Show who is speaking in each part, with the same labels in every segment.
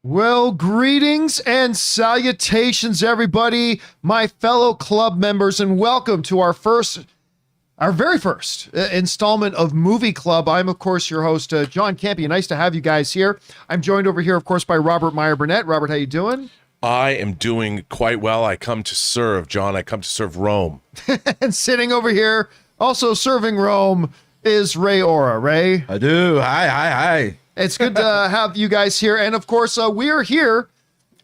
Speaker 1: Well, greetings and salutations, everybody, my fellow club members, and welcome to our very first installment of Movie Club. I'm, of course, your host, John Campea. Nice to have you guys here. I'm joined over here, of course, by Robert Meyer Burnett. Robert, how you doing?
Speaker 2: I am doing quite well. I come to serve, John. I come to serve Rome.
Speaker 1: And sitting over here, also serving Rome, is Ray Ora. Ray?
Speaker 3: I do. Hi.
Speaker 1: It's good to have you guys here. And of course, we are here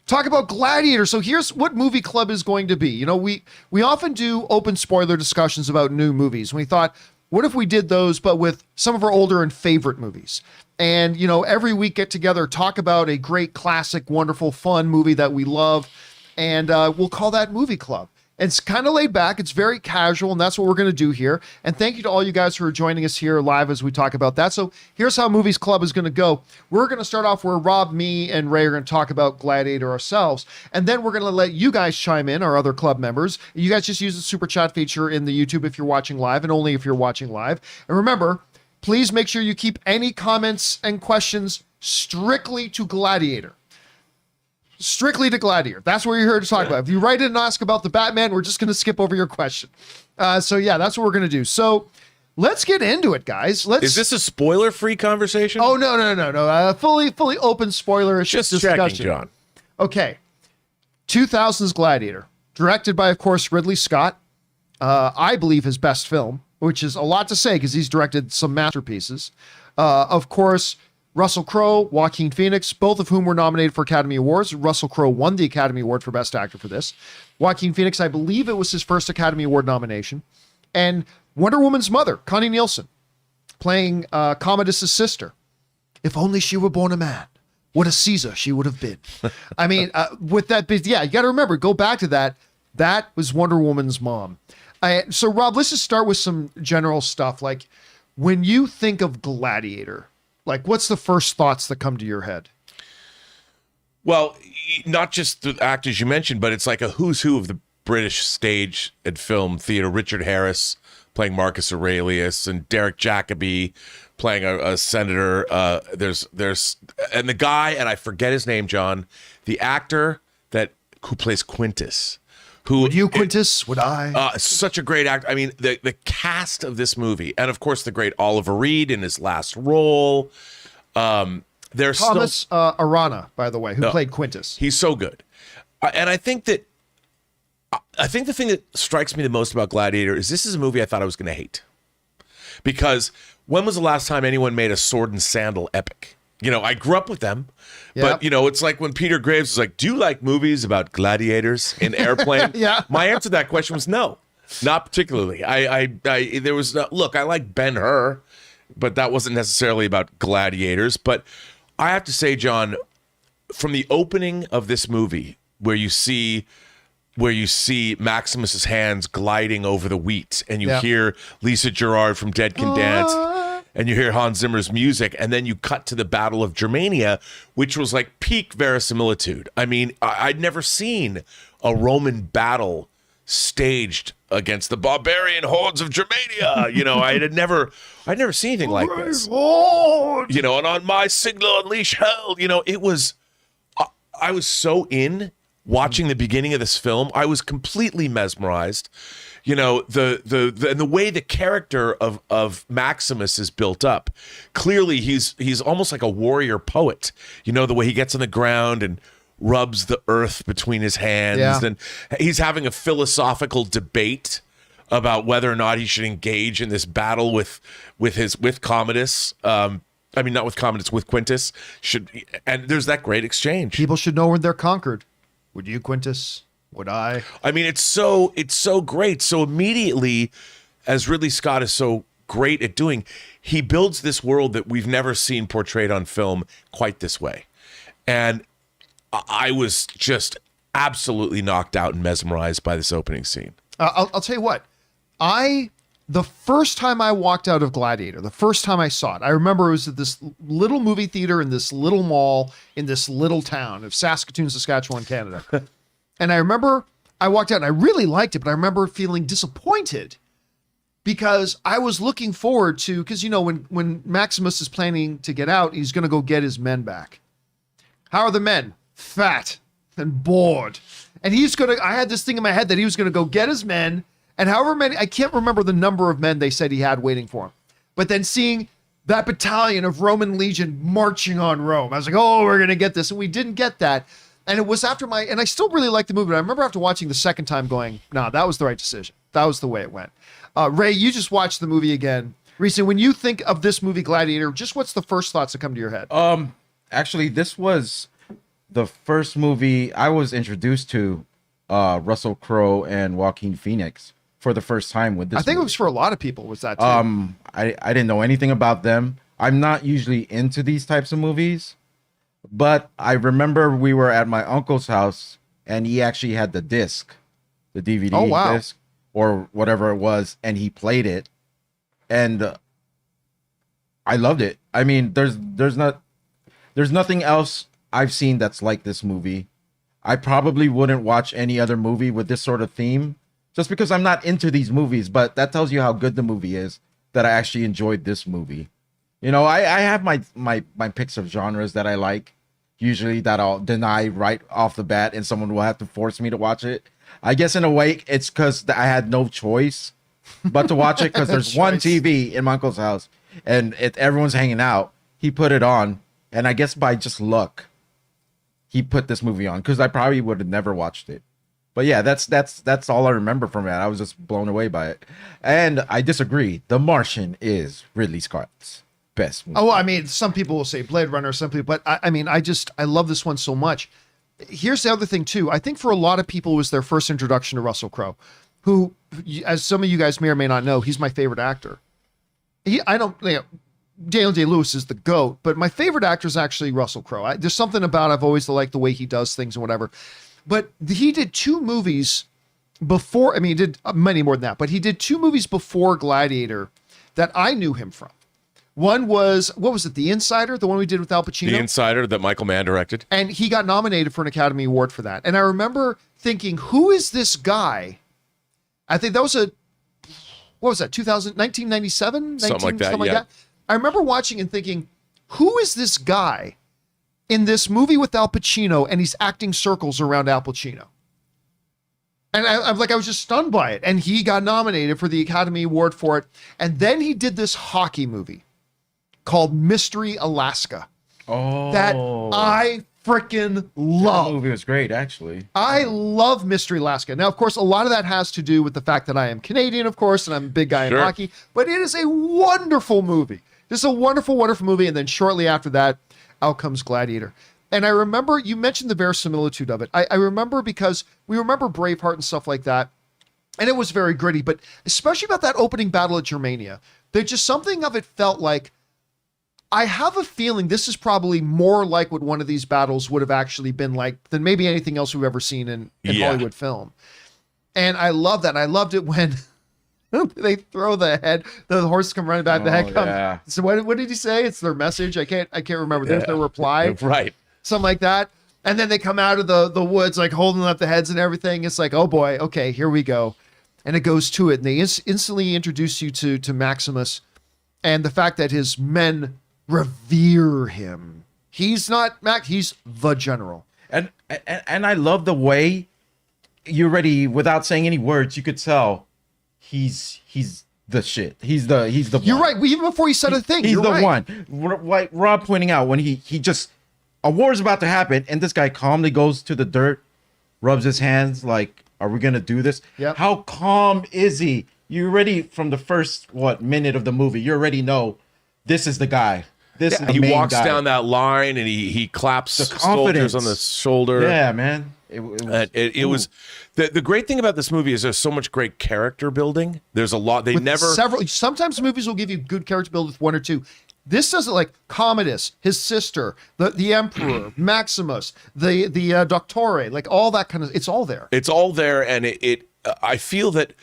Speaker 1: talk about Gladiator. So here's what Movie Club is going to be. You know, we often do open spoiler discussions about new movies. And we thought, what if we did those, but with some of our older and favorite movies? And, you know, every week get together, talk about a great, classic, wonderful, fun movie that we love. And we'll call that Movie Club. It's kind of laid back. It's very casual, and that's what we're going to do here. And thank you to all you guys who are joining us here live as we talk about that. So here's how Movies Club is going to go. We're going to start off where Rob, me, and Ray are going to talk about Gladiator ourselves. And then we're going to let you guys chime in, our other club members. You guys just use the super chat feature in the YouTube if you're watching live, and only if you're watching live. And remember, please make sure you keep any comments and questions strictly to Gladiator. Strictly to Gladiator. That's what you're here to talk about. If you write in and ask about the Batman, we're just going to skip over your question. So yeah, that's what we're going to do. So let's get into it, guys.
Speaker 2: Is this a spoiler-free conversation?
Speaker 1: Oh, no. Fully open spoiler-ish
Speaker 2: Just
Speaker 1: discussion.
Speaker 2: checking, John.
Speaker 1: Okay. 2000's Gladiator. Directed by, of course, Ridley Scott. I believe his best film, which is a lot to say because he's directed some masterpieces. Of course, Russell Crowe, Joaquin Phoenix, both of whom were nominated for Academy Awards. Russell Crowe won the Academy Award for Best Actor for this. Joaquin Phoenix, I believe it was his first Academy Award nomination. And Wonder Woman's mother, Connie Nielsen, playing Commodus' sister. If only she were born a man, what a Caesar she would have been. I mean, with that, yeah, you got to remember, go back to that. That was Wonder Woman's mom. So, Rob, let's just start with some general stuff. Like, when you think of Gladiator, like, what's the first thoughts that come to your head?
Speaker 2: Well, not just the actors you mentioned, but it's like a who's who of the British stage and film theater. Richard Harris playing Marcus Aurelius, and Derek Jacobi playing a senator. There's and the guy, and I forget his name, John, the actor who plays Quintus.
Speaker 1: Would you, Quintus? Would I?
Speaker 2: Such a great actor. I mean, the cast of this movie, and of course the great Oliver Reed in his last role. There's
Speaker 1: Thomas Arana, by the way, who played Quintus.
Speaker 2: He's so good, and I think the thing that strikes me the most about Gladiator is this is a movie I thought I was going to hate, because when was the last time anyone made a sword and sandal epic? You know, I grew up with them, but, you know, it's like when Peter Graves was like, do you like movies about gladiators in Airplane?
Speaker 1: Yeah.
Speaker 2: My answer to that question was no, not particularly. There was, look, I like Ben-Hur, but that wasn't necessarily about gladiators. But I have to say, John, from the opening of this movie, where you see Maximus's hands gliding over the wheat, and you hear Lisa Gerrard from Dead Can Dance, and you hear Hans Zimmer's music, and then you cut to the Battle of Germania, which was like peak verisimilitude. I mean, I'd never seen a Roman battle staged against the barbarian hordes of Germania. You know, I'd never seen anything like this. You know, and on my signal unleash hell. You know, it was. I was so in watching the beginning of this film. I was completely mesmerized. You know, the way the character of Maximus is built up. Clearly, he's almost like a warrior poet. You know, the way he gets on the ground and rubs the earth between his hands, and he's having a philosophical debate about whether or not he should engage in this battle with Commodus. I mean, not with Commodus, with Quintus. And there's that great exchange.
Speaker 1: People should know when they're conquered. Would you, Quintus? Would I?
Speaker 2: I mean, it's so great. So immediately, as Ridley Scott is so great at doing, he builds this world that we've never seen portrayed on film quite this way. And I was just absolutely knocked out and mesmerized by this opening scene.
Speaker 1: I'll tell you what. The first time I walked out of Gladiator, the first time I saw it, I remember it was at this little movie theater in this little mall in this little town of Saskatoon, Saskatchewan, Canada. And I remember I walked out and I really liked it, but I remember feeling disappointed because I was looking forward to, because, you know, when Maximus is planning to get out, he's going to go get his men back. How are the men? Fat and bored. And I had this thing in my head that he was going to go get his men, and however many, I can't remember the number of men they said he had waiting for him. But then seeing that battalion of Roman legion marching on Rome, I was like, oh, we're going to get this. And we didn't get that. And it was and I still really liked the movie, but I remember after watching the second time going, nah, that was the right decision. That was the way it went. Ray, you just watched the movie again recently. When you think of this movie, Gladiator, just what's the first thoughts that come to your head?
Speaker 3: Actually, this was the first movie I was introduced to Russell Crowe and Joaquin Phoenix for the first time with this.
Speaker 1: I think
Speaker 3: movie.
Speaker 1: it was for a lot of people. Was that too?
Speaker 3: I didn't know anything about them. I'm not usually into these types of movies, but I remember we were at my uncle's house and he actually had the disc, the DVD disc or whatever it was, and he played it, and I loved it. I mean, there's nothing else I've seen that's like this movie. I probably wouldn't watch any other movie with this sort of theme just because I'm not into these movies, but that tells you how good the movie is that I actually enjoyed this movie. You know, I have my picks of genres that I like, usually that I'll deny right off the bat and someone will have to force me to watch it. I guess in a way it's because I had no choice but to watch it because there's one TV in my uncle's house and everyone's hanging out. He put it on, and I guess by just luck, he put this movie on because I probably would have never watched it. But yeah, that's all I remember from it. I was just blown away by it. And I disagree. The Martian is Ridley Scott's best movie.
Speaker 1: Oh, I mean, some people will say Blade Runner, some people, but I love this one so much. Here's the other thing too. I think for a lot of people it was their first introduction to Russell Crowe, who, as some of you guys may or may not know, he's my favorite actor. Daniel Day-Lewis is the GOAT, but my favorite actor is actually Russell Crowe. There's something about I've always liked the way he does things and whatever. But he did two movies before, he did many more than that, but he did two movies before Gladiator that I knew him from. One was, what was it, The Insider, the one we did with Al Pacino?
Speaker 2: The Insider that Michael Mann directed.
Speaker 1: And he got nominated for an Academy Award for that. And I remember thinking, who is this guy? I think that was 1997?
Speaker 2: Something like that.
Speaker 1: I remember watching and thinking, who is this guy in this movie with Al Pacino, and he's acting circles around Al Pacino? And I was just stunned by it. And he got nominated for the Academy Award for it. And then he did this hockey movie called Mystery Alaska.
Speaker 3: Oh,
Speaker 1: that I freaking love.
Speaker 3: That movie was great, actually.
Speaker 1: I love Mystery Alaska. Now, of course, a lot of that has to do with the fact that I am Canadian, of course, and I'm a big guy in hockey, but it is a wonderful movie. This is a wonderful, wonderful movie. And then shortly after that, out comes Gladiator. And I remember you mentioned the verisimilitude of it. I remember because we remember Braveheart and stuff like that. And it was very gritty, but especially about that opening battle at Germania, there's just something of it felt like, I have a feeling this is probably more like what one of these battles would have actually been like than maybe anything else we've ever seen in Hollywood film. And I love that. And I loved it when they throw the head, the horses come running back, the head comes. Yeah. So what did he say? It's their message. I can't remember. There's their reply.
Speaker 2: Right.
Speaker 1: Something like that. And then they come out of the woods, like holding up the heads and everything. It's like, oh boy, okay, here we go. And it goes to it. And they instantly introduce you to Maximus and the fact that his men revere him. He's not Mac, he's the general.
Speaker 3: And I love the way you're ready, without saying any words, you could tell he's the shit. He's the
Speaker 1: You're
Speaker 3: one.
Speaker 1: right. Even before he said a thing,
Speaker 3: he's
Speaker 1: you're
Speaker 3: the
Speaker 1: right.
Speaker 3: one. Like Rob pointing out, when he just, a war is about to happen, and this guy calmly goes to the dirt, rubs his hands like, are we gonna do this?
Speaker 1: Yep.
Speaker 3: How calm is he? You already, from the first minute of the movie, you already know this is the guy. This is the
Speaker 2: he
Speaker 3: main
Speaker 2: walks
Speaker 3: guy.
Speaker 2: down that line and he claps
Speaker 3: The
Speaker 2: soldiers
Speaker 3: confidence.
Speaker 2: on the shoulder.
Speaker 3: Yeah, man.
Speaker 2: It was the great thing about this movie is there's so much great character building. There's a lot.
Speaker 1: Sometimes movies will give you good character build with one or two. This does it, like Commodus, his sister, the Emperor, Maximus, the Doctore, like all that kind of. It's all there.
Speaker 2: It's all there, and I feel that.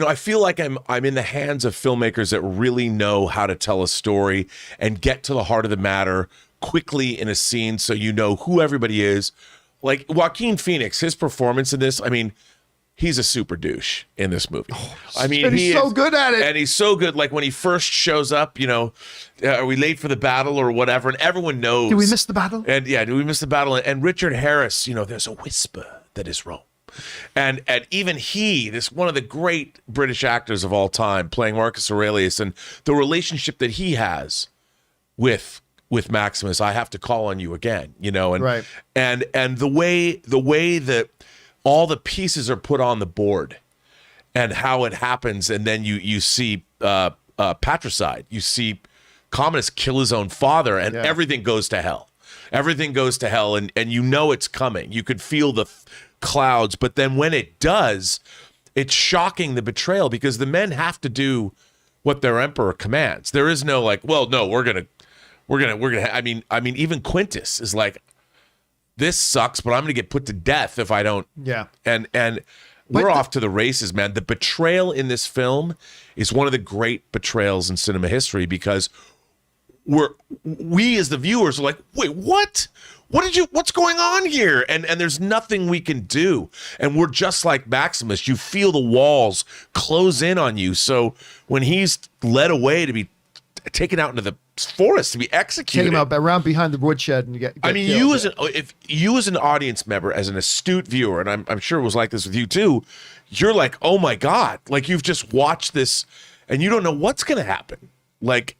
Speaker 2: I feel like I'm in the hands of filmmakers that really know how to tell a story and get to the heart of the matter quickly in a scene so you know who everybody is. Like Joaquin Phoenix, his performance in this, he's a super douche in this movie. I mean,
Speaker 1: and he's so good at it.
Speaker 2: And he's so good. Like when he first shows up, are we late for the battle or whatever? And everyone knows.
Speaker 1: Did we miss the battle?
Speaker 2: And yeah, did we miss the battle? And Richard Harris, there's a whisper that is Rome. And even this one of the great British actors of all time, playing Marcus Aurelius, and the relationship that he has with Maximus, I have to call on you again, and
Speaker 1: right.
Speaker 2: and the way that all the pieces are put on the board and how it happens, and then you see patricide, you see Commodus kill his own father, and everything goes to hell. Everything goes to hell, and it's coming. You could feel the clouds, but then when it does, it's shocking, the betrayal, because the men have to do what their emperor commands. There is no like, well, no, we're gonna. I mean, even Quintus is like, this sucks, but I'm gonna get put to death if I don't.
Speaker 1: Yeah.
Speaker 2: And we're off to the races, man. The betrayal in this film is one of the great betrayals in cinema history, because we as the viewers are like, wait, what? What's going on here? And there's nothing we can do. And we're just like Maximus. You feel the walls close in on you. So when he's led away to be taken out into the forest to be executed,
Speaker 1: take him out around behind the woodshed and get
Speaker 2: I mean,
Speaker 1: killed.
Speaker 2: if you as an audience member, as an astute viewer, and I'm sure it was like this with you too, you're like, oh my God, like you've just watched this and you don't know what's going to happen. Like,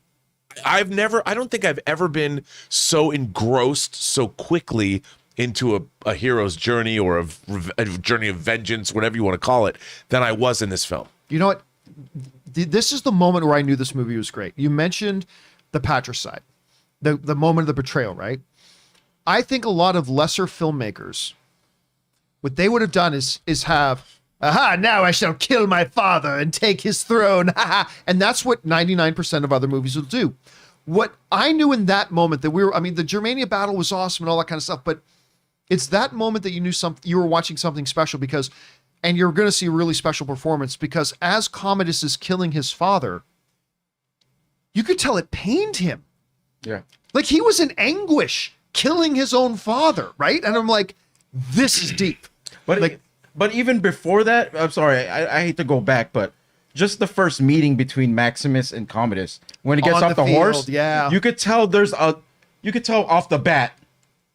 Speaker 2: I don't think I've ever been so engrossed so quickly into a hero's journey, or a journey of vengeance, whatever you want to call it, than I was in this film.
Speaker 1: You know what? This is the moment where I knew this movie was great. You mentioned the patricide, the moment of the betrayal, right? I think a lot of lesser filmmakers, what they would have done is have, aha, now I shall kill my father and take his throne. And that's what 99% of other movies will do. What I knew in that moment that the Germania battle was awesome and all that kind of stuff, but it's that moment that you knew you were watching something special, and you're going to see a really special performance, because as Commodus is killing his father, you could tell it pained him.
Speaker 3: Yeah.
Speaker 1: Like he was in anguish killing his own father, right? And I'm like, this is deep.
Speaker 3: But even before that, I'm sorry, I hate to go back, but just the first meeting between Maximus and Commodus, when he gets off the horse, you could tell off the bat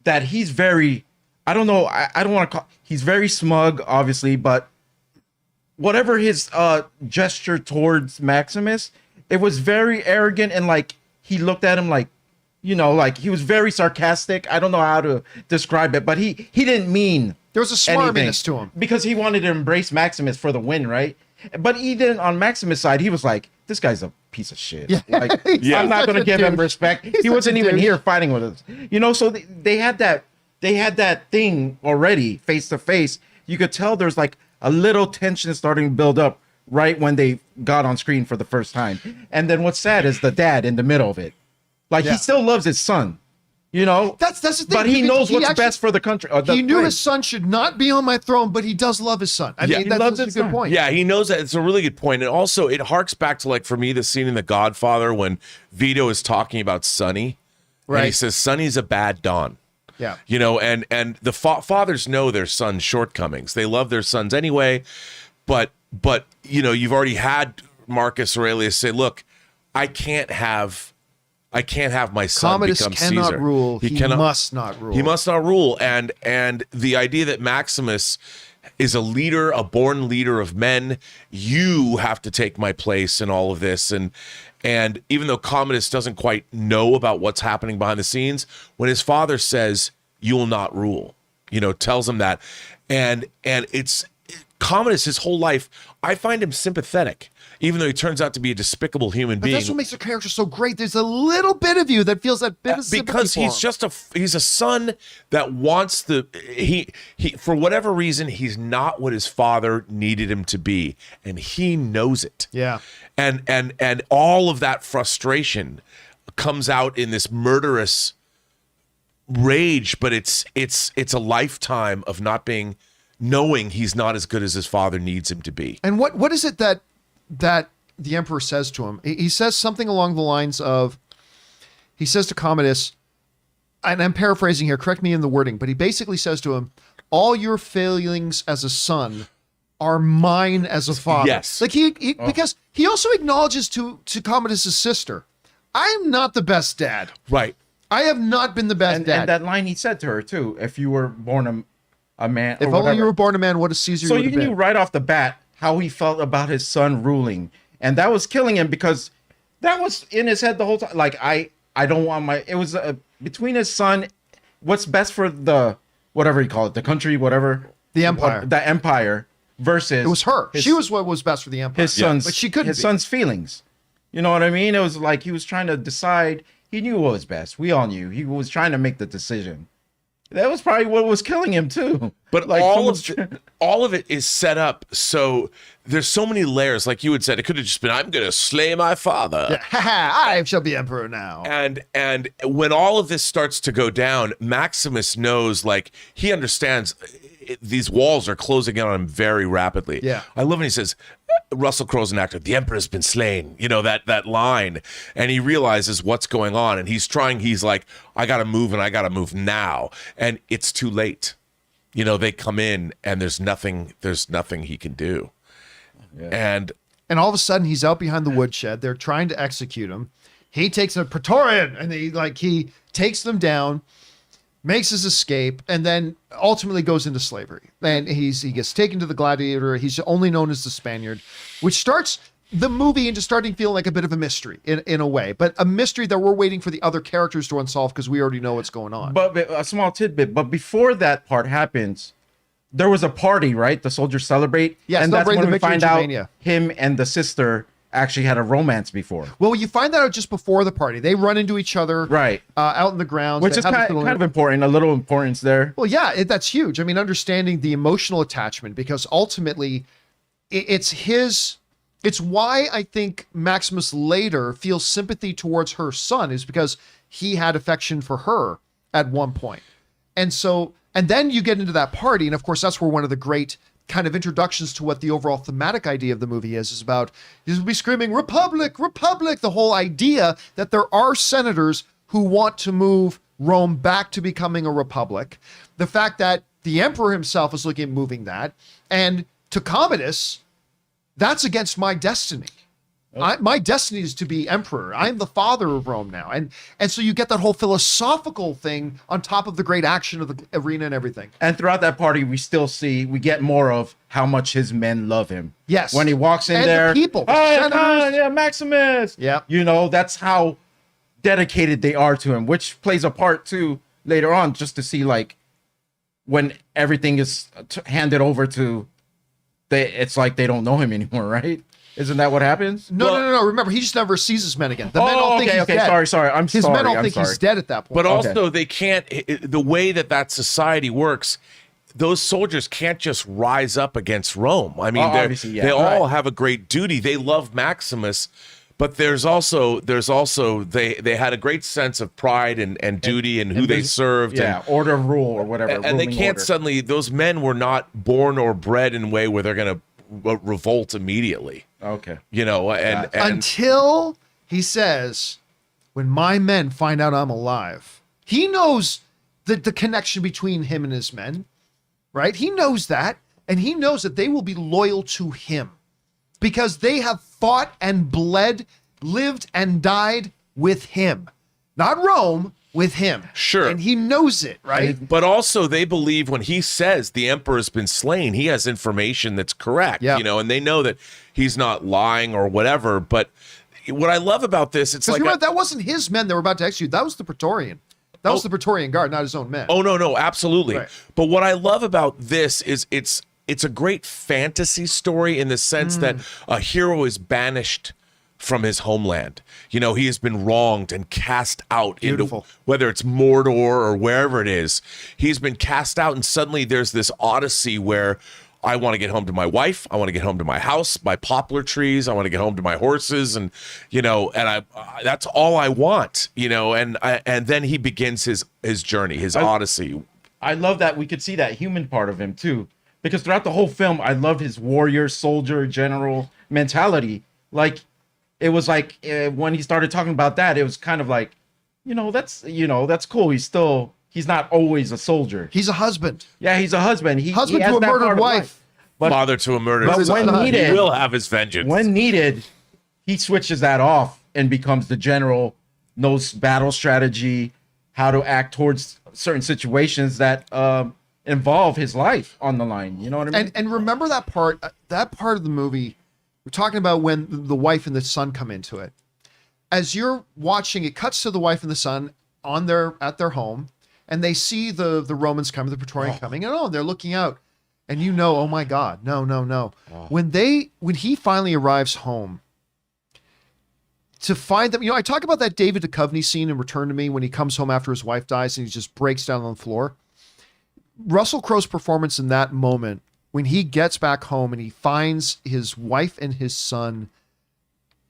Speaker 3: that he's very, I don't know, I don't want to call, he's very smug, obviously, but whatever his gesture towards Maximus, it was very arrogant, and like he looked at him like, like he was very sarcastic. I don't know how to describe it, but he didn't mean
Speaker 1: there was a smarminess to him,
Speaker 3: because he wanted to embrace Maximus for the win, right? But even on Maximus' side, he was like, this guy's a piece of shit.
Speaker 1: Yeah.
Speaker 3: Like, I'm not going to give him respect. He wasn't even here fighting with us. So they had that thing already face to face. You could tell there's like a little tension starting to build up right when they got on screen for the first time. And then what's sad is the dad in the middle of it. Like, he still loves his son.
Speaker 1: That's the thing.
Speaker 3: But he knows what's best for the country.
Speaker 1: He knew his son should not be on my throne, but he does love his son. I mean, that's a good point.
Speaker 2: Yeah, he knows that. It's a really good point. And also, it harks back to, like, for me, the scene in The Godfather when Vito is talking about Sonny. Right. And he says, Sonny's a bad Don.
Speaker 1: Yeah.
Speaker 2: And the fathers know their son's shortcomings. They love their sons anyway. But you've already had Marcus Aurelius say, look, I can't have my son
Speaker 1: Commodus
Speaker 2: become
Speaker 1: cannot
Speaker 2: Caesar.
Speaker 1: Rule. He must not rule.
Speaker 2: He must not rule. And the idea that Maximus is a leader, a born leader of men, you have to take my place in all of this. And even though Commodus doesn't quite know about what's happening behind the scenes, when his father says, you will not rule, tells him that. And it's Commodus, his whole life, I find him sympathetic, even though he turns out to be a despicable human being.
Speaker 1: That's what makes the character so great. There's a little bit of you that feels that bit of sympathy
Speaker 2: because he's a son that wants he for whatever reason, he's not what his father needed him to be, and he knows it.
Speaker 1: Yeah.
Speaker 2: And all of that frustration comes out in this murderous rage, but it's a lifetime of knowing he's not as good as his father needs him to be.
Speaker 1: And what is it that the emperor says to him? He says something along the lines of, he says to Commodus, and I'm paraphrasing here, correct me in the wording, but he basically says to him, all your failings as a son are mine as a father.
Speaker 2: Yes.
Speaker 1: Like because he also acknowledges to Commodus' sister, I'm not the best dad.
Speaker 2: Right.
Speaker 1: I have not been the best dad.
Speaker 3: And that line he said to her too, if you were born a man,
Speaker 1: if only you were born a man, what a Caesar
Speaker 3: so
Speaker 1: you would
Speaker 3: you
Speaker 1: have been.
Speaker 3: knew right off the bat how he felt about his son ruling. And that was killing him because that was in his head the whole time. Like, I don't want it was between his son, what's best for the, whatever you call it, the country, whatever.
Speaker 1: The empire.
Speaker 3: The empire versus.
Speaker 1: It was her. She was what was best for the empire.
Speaker 3: His son's,
Speaker 1: but she couldn't
Speaker 3: his
Speaker 1: be.
Speaker 3: son's feelings. You know what I mean? It was like he was trying to decide. He knew what was best. We all knew. He was trying to make the decision. That was probably what was killing him too.
Speaker 2: But
Speaker 3: like
Speaker 2: all of it is set up so there's so many layers. Like you had said, it could have just been, I'm going to slay my father.
Speaker 1: I shall be emperor now.
Speaker 2: And when all of this starts to go down, Maximus knows, like, he understands these walls are closing in on him very rapidly.
Speaker 1: Yeah.
Speaker 2: I love when he says, Russell Crowe's an actor, the emperor's been slain, you know, that line. And he realizes what's going on. And he's like, I got to move and I got to move now. And it's too late. You know, they come in and there's nothing he can do. Yeah.
Speaker 1: And all of a sudden he's out behind the woodshed. They're trying to execute him. He takes a Praetorian and he takes them down, makes his escape, and then ultimately goes into slavery. And he gets taken to the Gladiator. He's only known as the Spaniard, which starts the movie into starting feeling like a bit of a mystery in a way, but a mystery that we're waiting for the other characters to unsolve because we already know what's going on.
Speaker 3: But a small tidbit, but before that part happens, there was a party, right? The soldiers celebrate.
Speaker 1: Yes,
Speaker 3: and that's when we find out
Speaker 1: Germania.
Speaker 3: Him and the sister actually had a romance before.
Speaker 1: Well, you find that out just before the party. They run into each other
Speaker 3: right
Speaker 1: out in the grounds.
Speaker 3: Which is kind of important, a little importance there.
Speaker 1: Well, yeah, that's huge. I mean, understanding the emotional attachment, because ultimately it's why I think Maximus later feels sympathy towards her son, is because he had affection for her at one point. And then you get into that party. And of course, that's where one of the great kind of introductions to what the overall thematic idea of the movie is about. You'll be screaming, Republic, Republic, the whole idea that there are senators who want to move Rome back to becoming a republic. The fact that the emperor himself is looking at moving that. And to Commodus, that's against my destiny. My destiny is to be emperor. I'm the father of Rome now. And so you get that whole philosophical thing on top of the great action of the arena and everything.
Speaker 3: And throughout that party, we get more of how much his men love him.
Speaker 1: Yes.
Speaker 3: When he walks in
Speaker 1: and
Speaker 3: there.
Speaker 1: The people. The
Speaker 3: yeah, Maximus.
Speaker 1: Yeah.
Speaker 3: You know, that's how dedicated they are to him, which plays a part too later on, just to see like when everything is handed over to, it's like they don't know him anymore, right? Isn't that what happens?
Speaker 1: No. Remember, he just never sees his men again. The men all think he's dead.
Speaker 3: Sorry.
Speaker 1: His men all think he's dead at that point.
Speaker 2: But also, they can't. The way that society works, those soldiers can't just rise up against Rome. I mean, they all have a great duty. They love Maximus, but there's also they had a great sense of pride and duty and who they served.
Speaker 3: Yeah, order of rule or whatever.
Speaker 2: And they can't suddenly. Those men were not born or bred in a way where they're going to revolt immediately.
Speaker 3: Okay.
Speaker 2: You know, and
Speaker 1: until he says, when my men find out I'm alive, he knows the connection between him and his men, right? He knows that, and he knows that they will be loyal to him because they have fought and bled, lived and died with him, not Rome, with him.
Speaker 2: Sure.
Speaker 1: And he knows it, right?
Speaker 2: But also they believe when he says the emperor's been slain, he has information that's correct, you know, and they know that he's not lying or whatever. But what I love about this, it's like
Speaker 1: that wasn't his men that were about to execute. That was the Praetorian. That was the Praetorian Guard, not his own men.
Speaker 2: Oh, no, absolutely.
Speaker 1: Right.
Speaker 2: But what I love about this is it's a great fantasy story in the sense that a hero is banished from his homeland. You know, he has been wronged and cast out into, whether it's Mordor or wherever it is, he's been cast out, and suddenly there's this odyssey where I want to get home to my wife, I want to get home to my house, my poplar trees, I want to get home to my horses, and you know, and I that's all I want, you know, and then he begins his journey, his odyssey.
Speaker 3: I love that we could see that human part of him too, because throughout the whole film, I loved his warrior, soldier, general mentality. Like, it was like when he started talking about that, it was kind of like, that's cool. He's not always a soldier.
Speaker 1: He's a husband.
Speaker 3: Yeah, he's a husband.
Speaker 1: Husband
Speaker 3: he
Speaker 1: to a murdered wife.
Speaker 2: father to a murderer.
Speaker 3: But when
Speaker 2: he
Speaker 3: needed,
Speaker 2: will have his vengeance.
Speaker 3: when needed, he switches that off and becomes the general, knows battle strategy, how to act towards certain situations that involve his life on the line. You know what I mean?
Speaker 1: And remember that part of the movie, we're talking about when the wife and the son come into it. As you're watching, it cuts to the wife and the son at their home, and they see the Romans coming, the Praetorian coming, and they're looking out. And oh my God, no. Oh. When he finally arrives home, to find them, I talk about that David Duchovny scene in Return to Me when he comes home after his wife dies and he just breaks down on the floor. Russell Crowe's performance in that moment, when he gets back home and he finds his wife and his son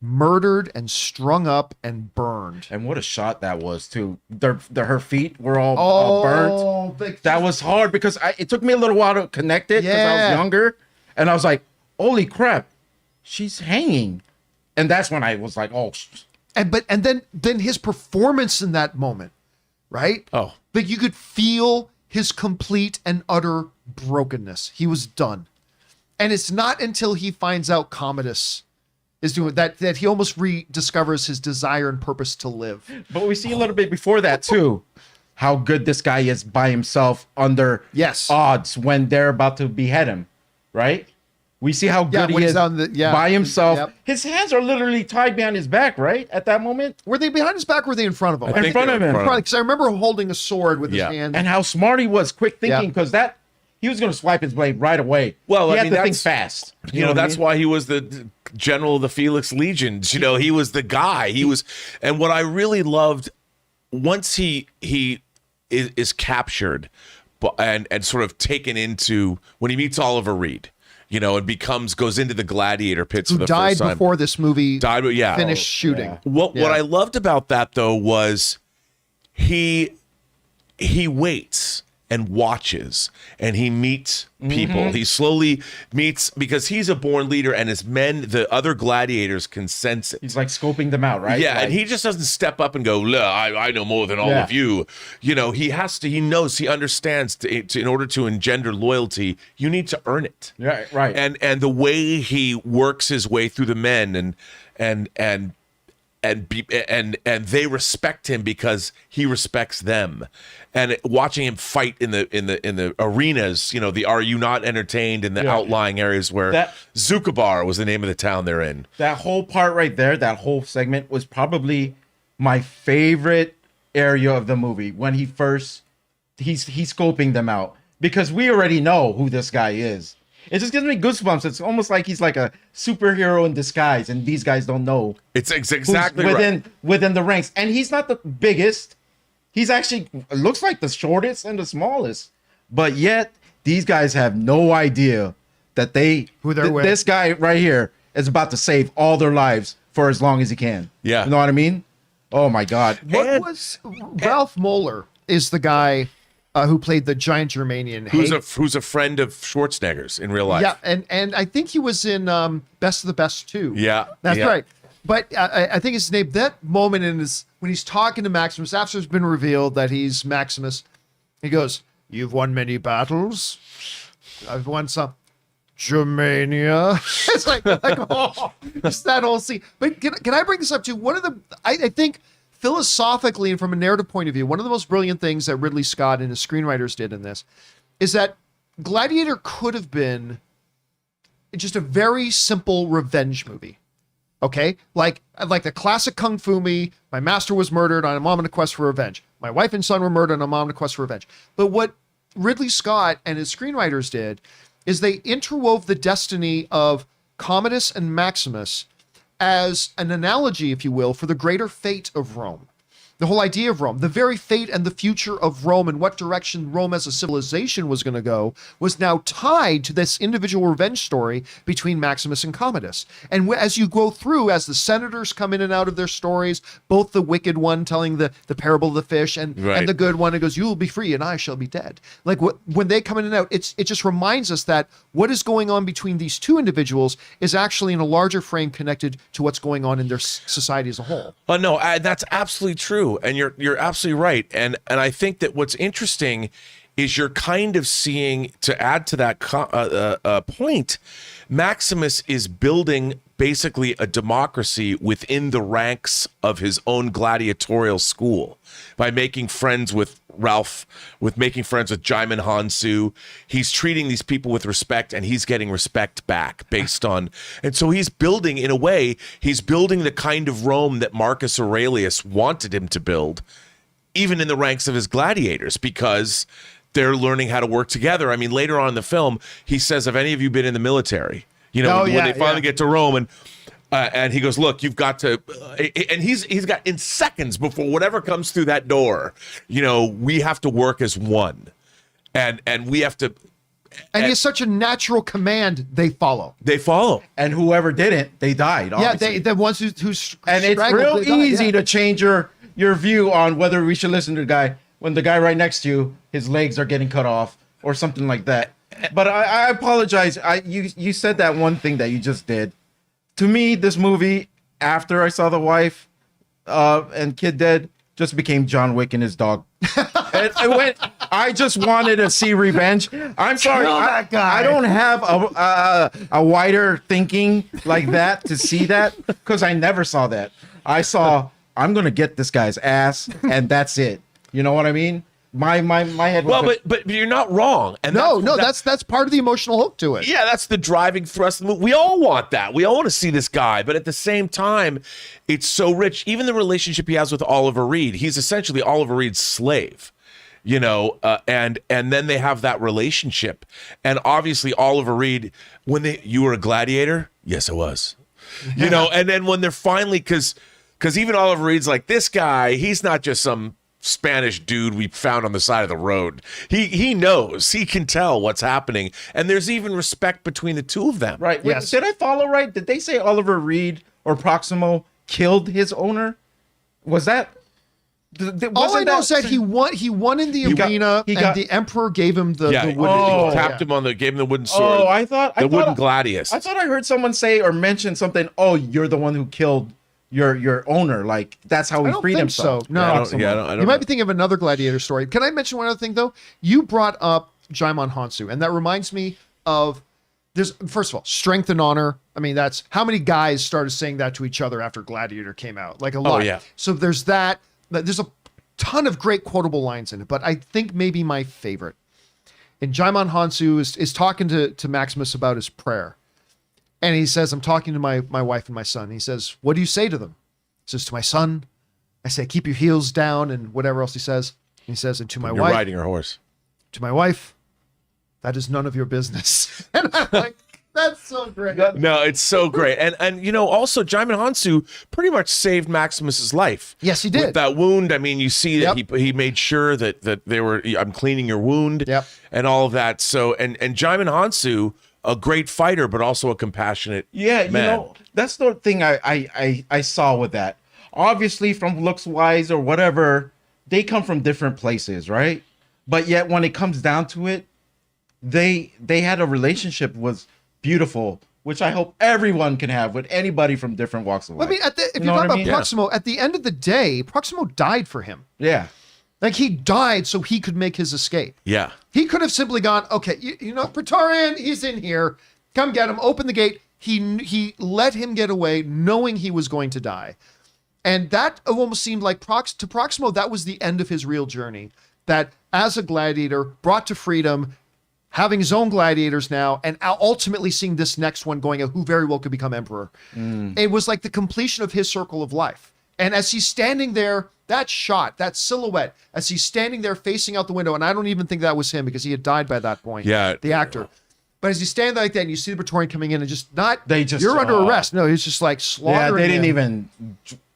Speaker 1: murdered and strung up and burned.
Speaker 3: And what a shot that was too. Her feet were all burnt. That was hard because it took me a little while to connect it because I was younger, and I was like, "Holy crap, she's hanging!" And that's when I was like, "Oh."
Speaker 1: And then his performance in that moment, right?
Speaker 2: Oh,
Speaker 1: like you could feel his complete and utter brokenness. He was done, and it's not until he finds out Commodus is doing that he almost rediscovers his desire and purpose to live.
Speaker 3: But we see a little bit before that too, how good this guy is by himself under odds when they're about to behead him, right? We see how good he is by himself. Yep. His hands are literally tied behind his back, right? At that moment.
Speaker 1: Were they behind his back or were they in front of him?
Speaker 3: In front of him.
Speaker 1: Because I remember holding a sword with his hand.
Speaker 3: And how smart he was, quick thinking, because he was going to swipe his blade right away.
Speaker 2: Well,
Speaker 3: he had to think fast.
Speaker 2: You know that's why he was the general of the Felix Legions. He was the guy. And what I really loved, once he is captured and sort of taken into, when he meets Oliver Reed, and goes into the Gladiator pits for the first time.
Speaker 1: Died before this movie finished shooting.
Speaker 2: Yeah. What I loved about that though was he waits and watches, and he meets people. Mm-hmm. He slowly meets, because he's a born leader, and his men, the other gladiators, can sense it.
Speaker 3: He's like scoping them out, right?
Speaker 2: Yeah, and he just doesn't step up and go, "Look, I know more than all of you." He knows, he understands in order to engender loyalty, you need to earn it.
Speaker 3: Yeah, right.
Speaker 2: And the way he works his way through the men and they respect him because he respects them. And watching him fight in the arenas, the "Are You Not Entertained" in the outlying areas where Zucabar was the name of the town they're in.
Speaker 3: That whole part right there, that whole segment was probably my favorite area of the movie when he's scoping them out, because we already know who this guy is. It just gives me goosebumps. It's almost like he's like a superhero in disguise, and these guys don't know.
Speaker 2: It's exactly
Speaker 3: within the ranks, and he's not the biggest. He's actually looks like the shortest and the smallest, but yet these guys have no idea that who they're with. This guy right here is about to save all their lives for as long as he can.
Speaker 2: Yeah,
Speaker 3: you know what I mean? Oh my God!
Speaker 1: Ralph Moeller is the guy who played the giant Germanian,
Speaker 2: who's a friend of Schwarzenegger's in real life.
Speaker 1: Yeah, and I think he was in Best of the Best too.
Speaker 2: Yeah,
Speaker 1: that's right. But I think his name, that moment when he's talking to Maximus, after it's been revealed that he's Maximus, he goes, "You've won many battles. I've won some. Germania." It's like just that whole scene. But can I bring this up too? One of the, I think philosophically and from a narrative point of view, one of the most brilliant things that Ridley Scott and his screenwriters did in this is that Gladiator could have been just a very simple revenge movie. Okay, like the classic kung fu movie. My master was murdered. I'm on a quest for revenge. My wife and son were murdered. And I'm on a quest for revenge. But what Ridley Scott and his screenwriters did is they interwove the destiny of Commodus and Maximus as an analogy, if you will, for the greater fate of Rome. The whole idea of Rome, the very fate and the future of Rome and what direction Rome as a civilization was going to go was now tied to this individual revenge story between Maximus and Commodus. And as you go through, as the senators come in and out of their stories, both the wicked one telling the parable of the fish and the good one, it goes, "You will be free and I shall be dead." Like when they come in and out, it just reminds us that what is going on between these two individuals is actually in a larger frame connected to what's going on in their society as a whole.
Speaker 2: Oh no, that's absolutely true. And you're absolutely right. And I think that what's interesting is you're kind of seeing, to add to that point, Maximus is building basically a democracy within the ranks of his own gladiatorial school by making friends with Ralph, with making friends with Jaimin Hansu. He's treating these people with respect, and he's getting respect back based on, and so he's building, in a way, he's building the kind of Rome that Marcus Aurelius wanted him to build, even in the ranks of his gladiators, because they're learning how to work together. I mean, later on in the film, he says, have any of you been in the military? You know, when they finally get to Rome, and he goes, look, you've got to, and he's got, in seconds before whatever comes through that door, you know, we have to work as one, and we have to.
Speaker 1: And he has such a natural command, they follow.
Speaker 2: They follow.
Speaker 3: And whoever didn't, they died. Obviously.
Speaker 1: Yeah, the ones who
Speaker 3: and it's real easy to change your view on whether we should listen to the guy when the guy right next to you, his legs are getting cut off or something like that. But I apologize. You said that one thing that you just did. To me, this movie, after I saw the wife and kid dead, just became John Wick and his dog. I just wanted to see revenge. I'm sorry,
Speaker 1: that guy.
Speaker 3: I don't have a wider thinking like that to see that, because I never saw that. I saw, I'm gonna get this guy's ass, and that's it. You know what I mean? My head was.
Speaker 2: Well, but you're not wrong. And
Speaker 1: that's part of the emotional hook to it.
Speaker 2: Yeah, that's the driving thrust of the movie. We all want that. We all want to see this guy, but at the same time, it's so rich. Even the relationship he has with Oliver Reed, he's essentially Oliver Reed's slave, you know, and then they have that relationship. And obviously Oliver Reed, you were a gladiator? Yes, I was. You know, and then when they're finally, because even Oliver Reed's like, this guy, he's not just some Spanish dude we found on the side of the road. He knows, he can tell what's happening, and there's even respect between the two of them.
Speaker 3: Right. Wait, did I follow right? Did they say Oliver Reed or Proximo killed his owner? Was that?
Speaker 1: All I know is that he won in the arena, and the Emperor gave him the wooden.
Speaker 2: Tapped him on gave him the wooden sword.
Speaker 3: Oh, I thought
Speaker 2: wooden gladius.
Speaker 3: I thought I heard someone say or mention something. Oh, you're the one who killed your owner. Like, that's how he freed himself.
Speaker 1: So. No,
Speaker 2: I don't
Speaker 1: you might be thinking of another gladiator story. Can I mention one other thing though? You brought up Jaimin Hansu, and that reminds me of this. First of all, strength and honor. I mean, that's how many guys started saying that to each other after Gladiator came out. Like a lot.
Speaker 2: Oh, yeah.
Speaker 1: So there's that. There's a ton of great quotable lines in it, but I think maybe my favorite. And Jaimin Hansu is talking to Maximus about his prayer. And he says, I'm talking to my wife and my son. He says, what do you say to them? He says, to my son, I say, keep your heels down, and whatever else he says. He says, and to my wife.
Speaker 2: You're riding her horse.
Speaker 1: To my wife, that is none of your business. And I'm like, that's so great.
Speaker 2: No, it's so great. And you know, also Jaimin Hansu pretty much saved Maximus's life.
Speaker 1: Yes, he did.
Speaker 2: With that wound, I mean, you see that he made sure that they were, I'm cleaning your wound, and all of that. So, and Jaimin Hansu, a great fighter, but also a compassionate man.
Speaker 3: You know, that's the thing I saw with that. Obviously, from looks wise or whatever, they come from different places, right? But yet, when it comes down to it, they had a relationship was beautiful, which I hope everyone can have with anybody from different walks of life.
Speaker 1: I mean, if you talk about Proximo, at the end of the day, Proximo died for him.
Speaker 3: Yeah.
Speaker 1: Like, he died so he could make his escape.
Speaker 2: Yeah.
Speaker 1: He could have simply gone, okay, you know, Praetorian, he's in here. Come get him. Open the gate. He let him get away knowing he was going to die. And that almost seemed like to Proximo, that was the end of his real journey. That as a gladiator, brought to freedom, having his own gladiators now, and ultimately seeing this next one going, who very well could become emperor. It was like the completion of his circle of life. And as he's standing there, that shot, that silhouette, as he's standing there facing out the window, and I don't even think that was him because he had died by that point, the actor. But as he's standing like that, and you see the Praetorian coming in and you're under arrest. No, he's just like slaughtering.
Speaker 3: Yeah, they didn't even,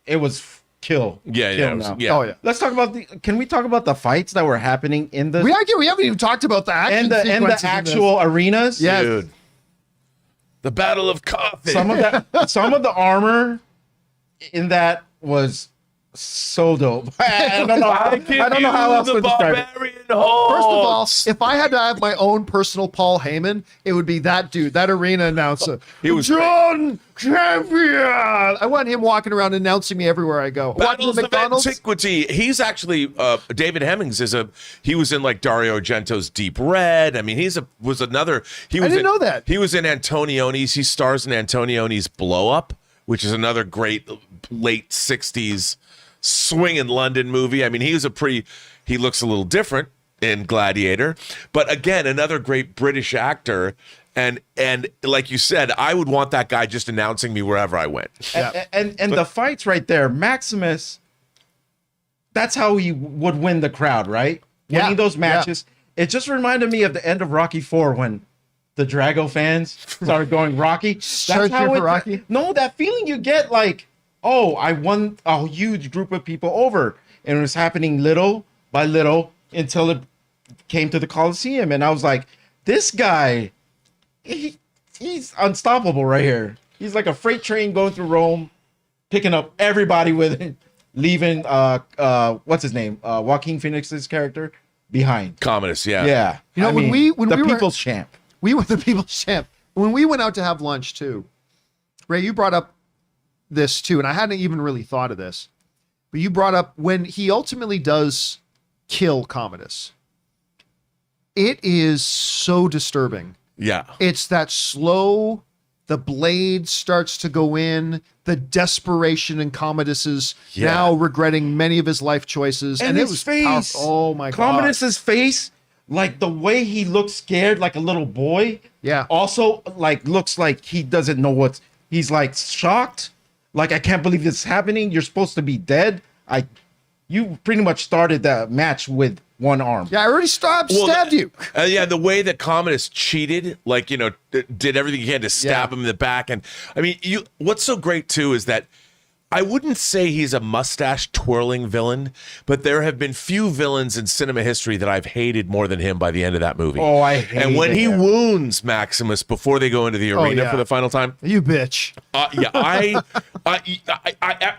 Speaker 3: it was kill.
Speaker 2: Yeah.
Speaker 1: Oh, yeah.
Speaker 3: Let's talk about can we talk about the fights that were happening in the...
Speaker 1: We haven't even talked about the action
Speaker 3: and the actual arenas.
Speaker 1: Yeah.
Speaker 2: Dude. The Battle of Coffin.
Speaker 3: Some of the armor in that was so dope. I don't know. I don't know how else to describe it.
Speaker 1: First of all, if I had to have my own personal Paul Heyman, it would be that dude, that arena announcer.
Speaker 2: He was
Speaker 1: John Campea. I want him walking around announcing me everywhere I go.
Speaker 2: Battles of Antiquity. He's actually David Hemmings he was in like Dario Argento's Deep Red. I mean, I didn't
Speaker 1: know that.
Speaker 2: He was in Antonioni's. He stars in Antonioni's Blow Up, which is another great late 60s swinging London movie. I mean, he looks a little different in Gladiator, but again, another great British actor. And like you said, I would want that guy just announcing me wherever I went.
Speaker 3: And the fights right there, Maximus, that's how he would win the crowd, right? Winning those matches. It just reminded me of the end of Rocky IV when the Drago fans started going Rocky. That's how Rocky. No, that feeling you get like, oh, I won a huge group of people over. And it was happening little by little until it came to the Coliseum. And I was like, this guy, he's unstoppable right here. He's like a freight train going through Rome, picking up everybody with him, leaving, what's his name? Joaquin Phoenix's character behind.
Speaker 2: Commodus, yeah.
Speaker 3: Yeah.
Speaker 1: You know, when we were
Speaker 3: people's champ.
Speaker 1: We were the people's champ. When we went out to have lunch too, Ray, you brought up this too, and I hadn't even really thought of this, but you brought up when he ultimately does kill Commodus. It is so disturbing.
Speaker 2: Yeah.
Speaker 1: It's that slow, the blade starts to go in, the desperation in Commodus's now regretting many of his life choices. And
Speaker 3: his
Speaker 1: it was
Speaker 3: face.
Speaker 1: powerful. Oh my God.
Speaker 3: Commodus's face, like the way he looks scared like a little boy.
Speaker 1: Yeah.
Speaker 3: Also, like, looks like he doesn't know he's like shocked. Like, I can't believe this is happening. You're supposed to be dead. You pretty much started that match with one arm.
Speaker 1: Yeah, I already stabbed you.
Speaker 2: The way that Commodus cheated, like, did everything he can to stab him in the back. And I mean, what's so great too is that I wouldn't say he's a mustache twirling villain, but there have been few villains in cinema history that I've hated more than him by the end of that movie.
Speaker 3: Oh, I hate
Speaker 2: And when he wounds Maximus before they go into the arena for the final time.
Speaker 1: You bitch.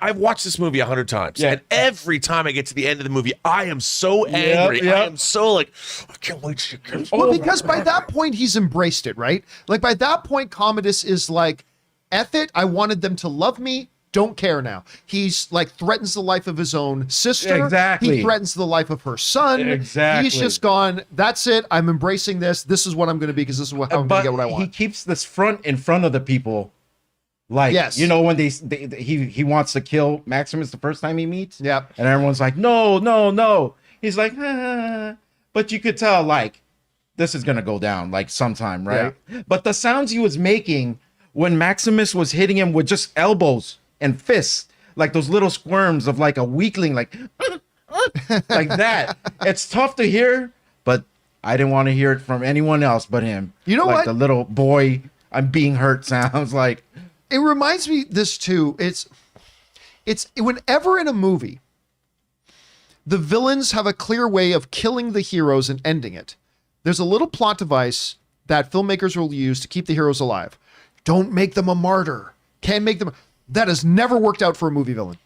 Speaker 2: I've watched this movie 100 times. And every time I get to the end of the movie, I am so angry. I am so like, I can't wait to get
Speaker 1: Well, because by that point, he's embraced it, right? Like, by that point, Commodus is like, F it, I wanted them to love me. Don't care now. He's like threatens the life of his own sister.
Speaker 3: Exactly.
Speaker 1: He threatens the life of her son.
Speaker 3: Exactly.
Speaker 1: He's just gone, that's it. I'm embracing this. This is what I'm going to be because this is how I'm going to get what I want.
Speaker 3: He keeps this front in front of the people. Like, when he wants to kill Maximus the first time he meets.
Speaker 1: Yep.
Speaker 3: And everyone's like, no, no, no. He's like, ah. But you could tell, like, this is going to go down, like, sometime, right? Yeah. But the sounds he was making when Maximus was hitting him with just elbows and fists, like those little squirms of like a weakling, like like that. It's tough to hear, but I didn't want to hear it from anyone else but him.
Speaker 1: You know
Speaker 3: like
Speaker 1: what?
Speaker 3: The little boy, I'm being hurt sounds like.
Speaker 1: It reminds me this too. It's whenever in a movie, the villains have a clear way of killing the heroes and ending it. There's a little plot device that filmmakers will use to keep the heroes alive. Don't make them a martyr. Can't make them. That has never worked out for a movie villain.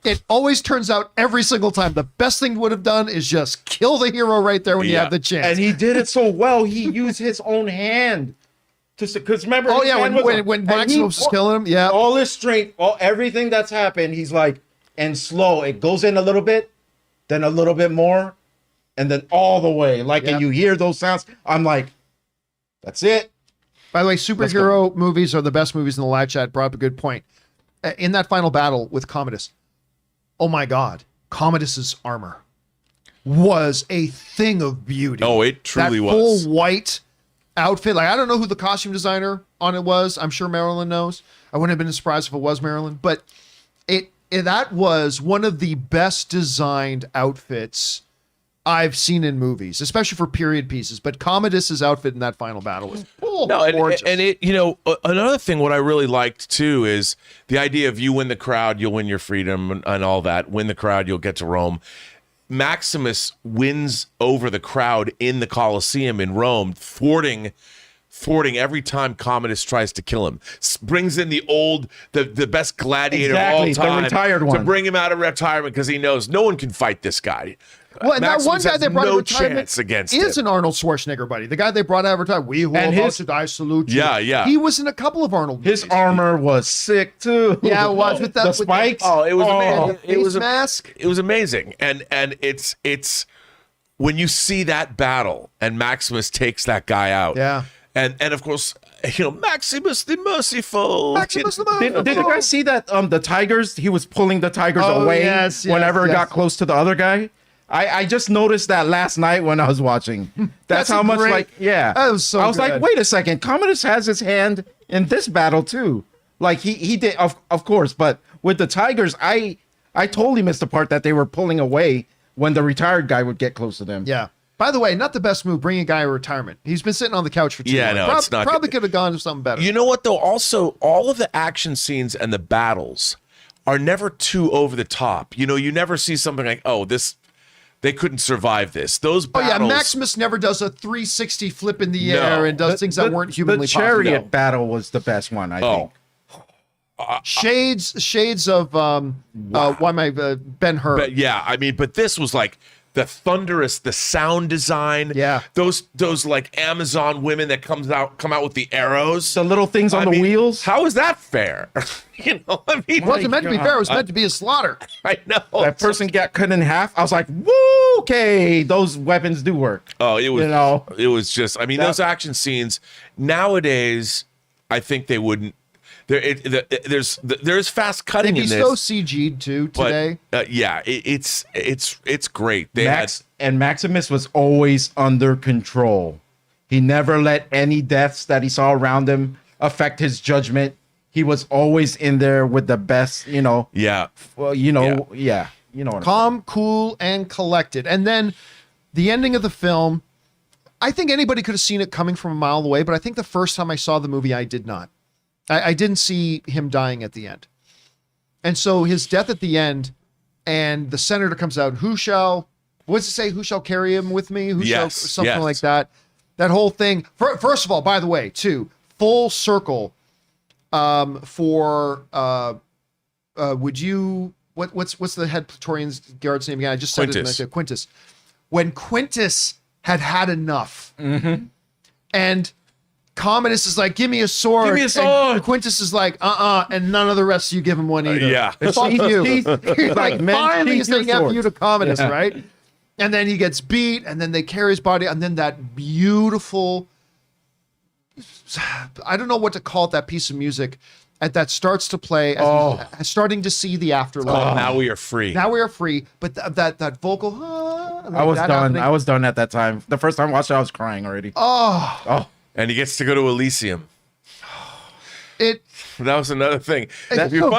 Speaker 1: It always turns out every single time. The best thing would have done is just kill the hero right there when you have the chance.
Speaker 3: And he did it so well. He used his own hand because remember.
Speaker 1: Oh yeah, when Maximus was killing him, yeah.
Speaker 3: All his strength, everything that's happened. He's like, and slow. It goes in a little bit, then a little bit more, and then all the way. Like, and you hear those sounds. I'm like, that's it.
Speaker 1: By the way, superhero movies are the best movies in the live chat. Brought up a good point. In that final battle with Commodus, oh my God, Commodus's armor was a thing of beauty.
Speaker 2: Oh, it truly was.
Speaker 1: Full white outfit. Like, I don't know who the costume designer on it was. I'm sure Marilyn knows. I wouldn't have been surprised if it was Marilyn, but that was one of the best designed outfits I've seen in movies, especially for period pieces. But Commodus's outfit in that final battle was gorgeous.
Speaker 2: And it, another thing, what I really liked too is the idea of you win the crowd, you'll win your freedom and all that. Win the crowd, you'll get to Rome. Maximus wins over the crowd in the Colosseum in Rome, thwarting thwarting every time Commodus tries to kill him. Brings in the best gladiator of all time,
Speaker 3: the retired one,
Speaker 2: to bring him out of retirement because he knows no one can fight this guy.
Speaker 1: Well, and that one guy they brought out of retirement
Speaker 2: is
Speaker 1: an Arnold Schwarzenegger buddy. The guy they brought out of retirement. We who are about to die salute you.
Speaker 2: Yeah.
Speaker 1: He was in a couple of Arnold movies.
Speaker 3: His armor was sick too.
Speaker 1: Yeah, it was with
Speaker 3: the spikes.
Speaker 2: It was amazing.
Speaker 1: It was a mask.
Speaker 2: It was amazing, and it's when you see that battle and Maximus takes that guy out.
Speaker 1: Yeah.
Speaker 2: And of course, Maximus the Merciful.
Speaker 1: Maximus the Merciful.
Speaker 3: Did you guys see that the tigers? He was pulling the tigers away whenever it got close to the other guy. I just noticed that last night when I was watching. That's how much
Speaker 1: That was so
Speaker 3: I was
Speaker 1: good.
Speaker 3: like, wait a second, Commodus has his hand in this battle too. Like he did, of course, but with the tigers, I totally missed the part that they were pulling away when the retired guy would get close to them.
Speaker 1: Yeah. By the way, not the best move, bringing a guy in retirement. He's been sitting on the couch for too long.
Speaker 2: No, it's not
Speaker 1: Probably
Speaker 2: good.
Speaker 1: could have gone to something better.
Speaker 2: You know what, though? Also, all of the action scenes and the battles are never too over the top. You never see something like, they couldn't survive this. Those battles.
Speaker 1: Maximus never does a 360 flip in the air and does things that weren't humanly possible.
Speaker 3: The chariot battle was the best one, I think.
Speaker 1: Shades of Ben-Hur.
Speaker 2: But this was like the thunderous, the sound design.
Speaker 1: Yeah.
Speaker 2: Those like Amazon women that come out with the arrows.
Speaker 3: The little things on the wheels.
Speaker 2: How is that fair?
Speaker 1: It wasn't meant to be fair. It was meant to be a slaughter.
Speaker 2: I know.
Speaker 3: That person got cut in half. I was like, woo, okay, those weapons do work.
Speaker 2: Oh, it was, it was just, those action scenes nowadays, I think they wouldn't. There's fast cutting in this.
Speaker 1: They'd be so CG'd too today.
Speaker 2: But, it's great.
Speaker 3: Maximus was always under control. He never let any deaths that he saw around him affect his judgment. He was always in there with the best,
Speaker 2: Yeah.
Speaker 3: Well, what
Speaker 1: calm, cool, and collected. And then the ending of the film, I think anybody could have seen it coming from a mile away, but I think the first time I saw the movie, I did not. I didn't see him dying at the end. And so his death at the end, and the senator comes out, what's it say? Who shall carry him with me? Something like that. That whole thing. First of all, by the way, too, full circle for, what's the head Praetorian's guard's name again? I just said it. Quintus. When Quintus had enough, and Commodus is like, give me a sword.
Speaker 3: Give me a sword.
Speaker 1: And Quintus is like, and none of the rest of you give him one either.
Speaker 2: Yeah.
Speaker 1: Fuck you. He's like,
Speaker 3: men,
Speaker 1: finally he's saying F you to Commodus,
Speaker 3: Yeah.
Speaker 1: right? And then he gets beat, and then they carry his body, and then that beautiful, I don't know what to call it, that piece of music that starts to play as he's starting to see the afterlife.
Speaker 2: Now we are free.
Speaker 1: Now we are free. But that vocal,
Speaker 3: I was done.
Speaker 1: happening.
Speaker 3: I was done at that time. The first time I watched it, I was crying already.
Speaker 2: And he gets to go to Elysium.
Speaker 1: It
Speaker 2: That was another thing.
Speaker 1: It's
Speaker 2: If you
Speaker 1: so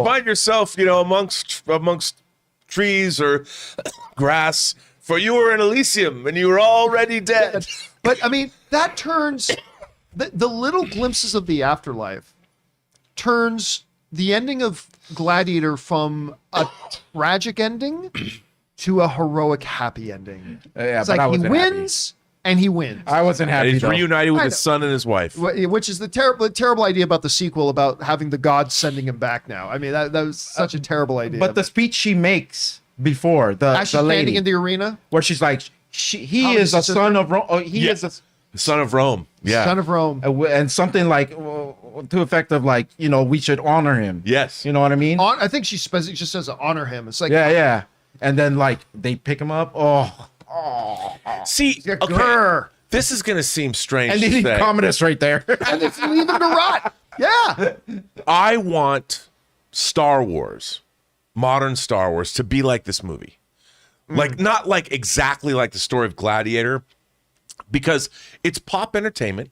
Speaker 2: find yourself, amongst trees or grass, for you were in Elysium and you were already dead.
Speaker 1: But that turns the little glimpses of the afterlife turns the ending of Gladiator from a tragic ending to a heroic happy ending.
Speaker 3: Yeah,
Speaker 1: It's
Speaker 3: but I
Speaker 1: like he
Speaker 3: wasn't
Speaker 1: wins and he wins.
Speaker 3: I wasn't happy.
Speaker 2: He's
Speaker 3: though.
Speaker 2: reunited with
Speaker 1: I
Speaker 2: his
Speaker 1: know.
Speaker 2: son and his wife.
Speaker 1: Which is the terrible idea about the sequel about having the gods sending him back now. That was such a terrible idea.
Speaker 3: But the speech she makes before the
Speaker 1: As she's
Speaker 3: lady
Speaker 1: standing in the arena,
Speaker 3: where she's like, he is a son of Rome. He is a
Speaker 2: The son of Rome. Yeah.
Speaker 1: son of Rome.
Speaker 3: and something like to effect of like, we should honor him.
Speaker 2: Yes.
Speaker 3: You know what I mean?
Speaker 1: I think she just says honor him. It's like,
Speaker 3: Yeah. And then like they pick him up.
Speaker 2: See,
Speaker 1: Yeah,
Speaker 2: okay,
Speaker 1: grr.
Speaker 2: this is going to seem strange
Speaker 3: And
Speaker 2: to
Speaker 3: then
Speaker 2: say.
Speaker 3: Commodus right there.
Speaker 1: and if you leave him to rot. Yeah.
Speaker 2: I want Star Wars, modern Star Wars, to be like this movie. Like, not like exactly like the story of Gladiator, because it's pop entertainment.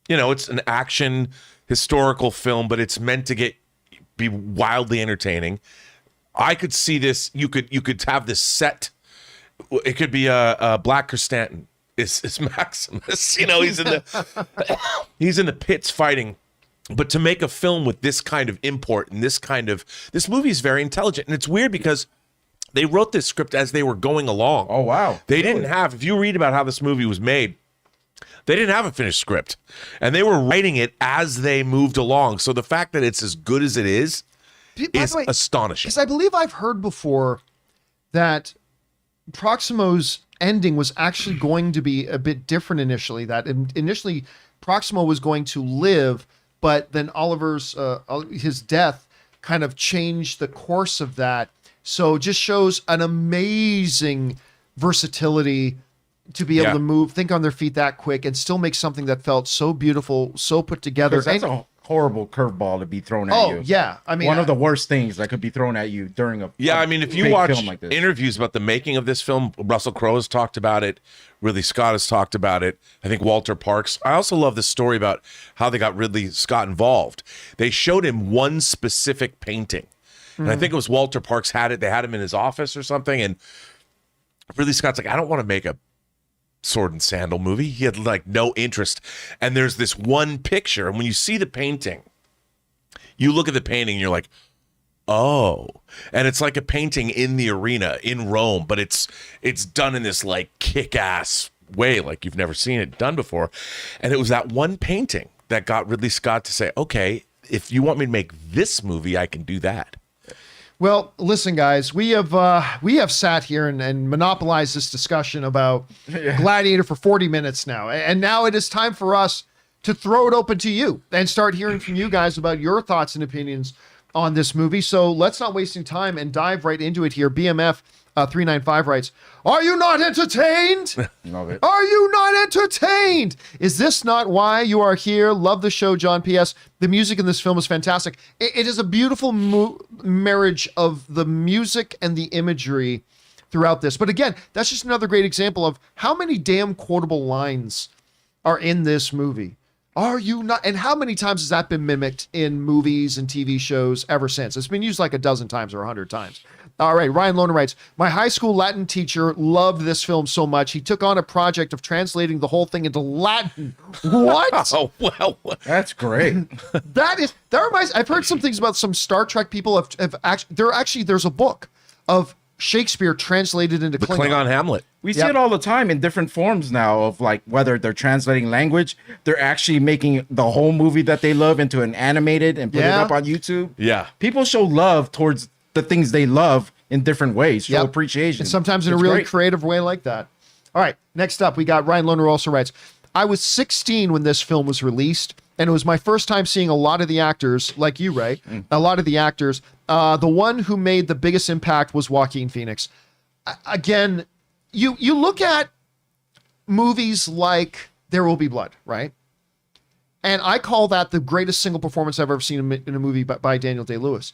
Speaker 2: It's an action historical film, but it's meant to be wildly entertaining. I could see this. You could have this set. It could be a Black Stanton. It's Maximus. He's in the pits fighting. But to make a film with this kind of import and this movie is very intelligent. And it's weird because they wrote this script as they were going along.
Speaker 3: Oh, wow.
Speaker 2: They didn't have, if you read about how this movie was made, They didn't have a finished script, and they were writing it as they moved along. So the fact that it's as good as it is astonishing.
Speaker 1: Because I believe I've heard before that Proximo's ending was actually going to be a bit different initially. That initially Proximo was going to live, but then Oliver's his death kind of changed the course of that. So it just shows an amazing versatility to be able to move, think on their feet that quick, and still make something that felt so beautiful, so put together.
Speaker 3: That's a horrible curveball to be thrown at you.
Speaker 1: Oh, yeah. I mean,
Speaker 3: one of the worst things that could be thrown at you during a
Speaker 2: I mean, if you
Speaker 3: big
Speaker 2: watch
Speaker 3: film like this.
Speaker 2: interviews about the making of this film, Russell Crowe has talked about it. Ridley Scott has talked about it. I think Walter Parks. I also love the story about how they got Ridley Scott involved. They showed him one specific painting. And I think it was Walter Parks had it. They had him in his office or something. And Ridley Scott's like, I don't want to make a sword and sandal movie. He had like no interest. And there's this one picture. And when you see the painting, you look at the painting and you're like, oh. And it's like a painting in the arena in Rome, but it's done in this like kick-ass way, like you've never seen it done before. And it was that one painting that got Ridley Scott to say, okay, if you want me to make this movie, I can do that.
Speaker 1: Well, listen, guys, we have sat here and monopolized this discussion about Gladiator for 40 minutes now. And now it is time for us to throw it open to you and start hearing from you guys about your thoughts and opinions on this movie. So let's not wasting time and dive right into it here. BMF 395 writes, "Are you not entertained?
Speaker 3: Love it.
Speaker 1: Are you not entertained? Is this not why you are here? Love the show, John. P.S. The music in this film is fantastic. It is a beautiful marriage of the music and the imagery throughout this. But again, that's just another great example of how many damn quotable lines are in this movie. Are you not? And how many times has that been mimicked in movies and TV shows ever since? It's been used like a dozen times or 100 times. All right, Ryan Lohner writes, my high school Latin teacher loved this film so much, he took on a project of translating the whole thing into Latin. What?
Speaker 2: Oh, well.
Speaker 3: That's great.
Speaker 1: That reminds, I've heard some things about some Star Trek people have actually, there's a book of Shakespeare translated into
Speaker 2: Klingon Hamlet.
Speaker 3: We see it all the time in different forms now of like whether they're translating language, they're actually making the whole movie that they love into an animated and put it up on YouTube.
Speaker 2: Yeah.
Speaker 3: People show love towards the things they love in different ways, show appreciation.
Speaker 1: And sometimes in a really creative way like that. All right, next up, we got Ryan Lohner also writes, I was 16 when this film was released, and it was my first time seeing a lot of the actors, like you, Ray, a lot of the actors. The one who made the biggest impact was Joaquin Phoenix. Again, you look at movies like There Will Be Blood, right? And I call that the greatest single performance I've ever seen in a movie by Daniel Day-Lewis.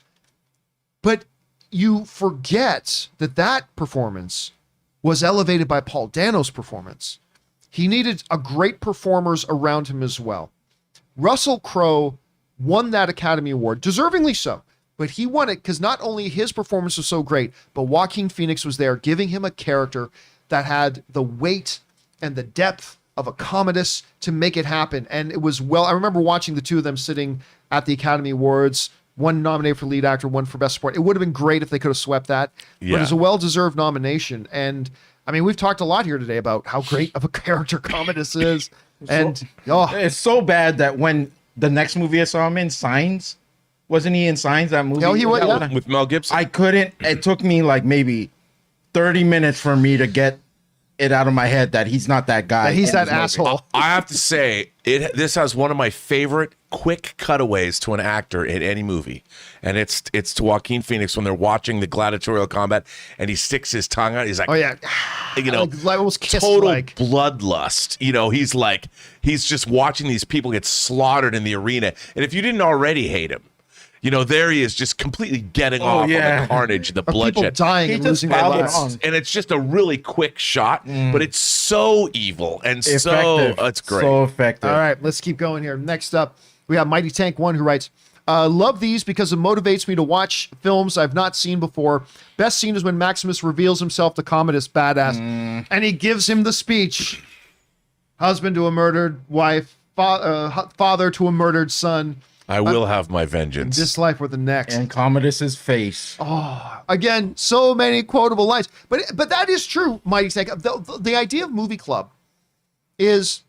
Speaker 1: But you forget that performance was elevated by Paul Dano's performance. He needed a great performers around him as well. Russell Crowe won that Academy Award, deservingly so. But he won it because not only his performance was so great, but Joaquin Phoenix was there giving him a character that had the weight and the depth of a Commodus to make it happen. And it was I remember watching the two of them sitting at the Academy Awards, one nominated for lead actor, one for best support. It would have been great if they could have swept that, but it was a well-deserved nomination. And I mean, we've talked a lot here today about how great of a character Commodus is. And
Speaker 3: it's so bad that when the next movie I saw him in, Signs, wasn't he in Signs, that movie?
Speaker 1: Oh, he was,
Speaker 2: with Mel Gibson.
Speaker 3: I couldn't, it took me like maybe 30 minutes for me to get it out of my head that he's not that guy.
Speaker 1: He's that asshole.
Speaker 2: I have to say, this has one of my favorite quick cutaways to an actor in any movie, and it's to Joaquin Phoenix when they're watching the gladiatorial combat, and he sticks his tongue out. He's like,
Speaker 1: oh yeah,
Speaker 2: you know,
Speaker 1: like almost
Speaker 2: total bloodlust. You know, he's just watching these people get slaughtered in the arena, and if you didn't already hate him, you know, there he is just completely getting off on the carnage, the bloodshed.
Speaker 1: People dying and losing their lives.
Speaker 2: And it's just a really quick shot, but it's so evil and effective. It's great.
Speaker 3: So effective.
Speaker 1: All right, let's keep going here. Next up, we have Mighty Tank 1 who writes, love these because it motivates me to watch films I've not seen before. Best scene is when Maximus reveals himself to Commodus badass, and he gives him the speech. Husband to a murdered wife, father to a murdered son.
Speaker 2: I will have my vengeance.
Speaker 1: This life or the next.
Speaker 3: And Commodus's face.
Speaker 1: Oh, again, so many quotable lines. But that is true, Mighty Tank. The idea of movie club is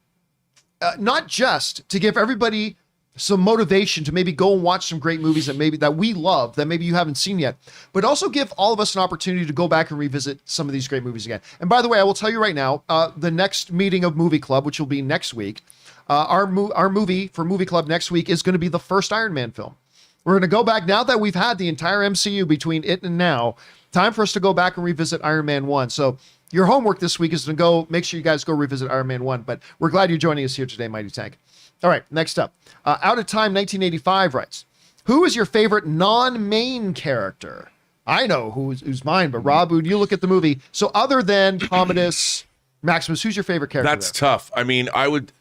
Speaker 1: not just to give everybody some motivation to maybe go and watch some great movies that we love, that maybe you haven't seen yet, but also give all of us an opportunity to go back and revisit some of these great movies again. And by the way, I will tell you right now, the next meeting of Movie Club, which will be next week, our movie for Movie Club next week is going to be the first Iron Man film. We're going to go back now that we've had the entire MCU between it and now. Time for us to go back and revisit Iron Man 1. So your homework this week is to go, make sure you guys go revisit Iron Man 1. But we're glad you're joining us here today, Mighty Tank. All right, next up. Out of Time 1985 writes, who is your favorite non-main character? I know who's mine, but Rob, when you look at the movie, so other than Commodus, Maximus, who's your favorite character?
Speaker 2: That's tough. I mean, I would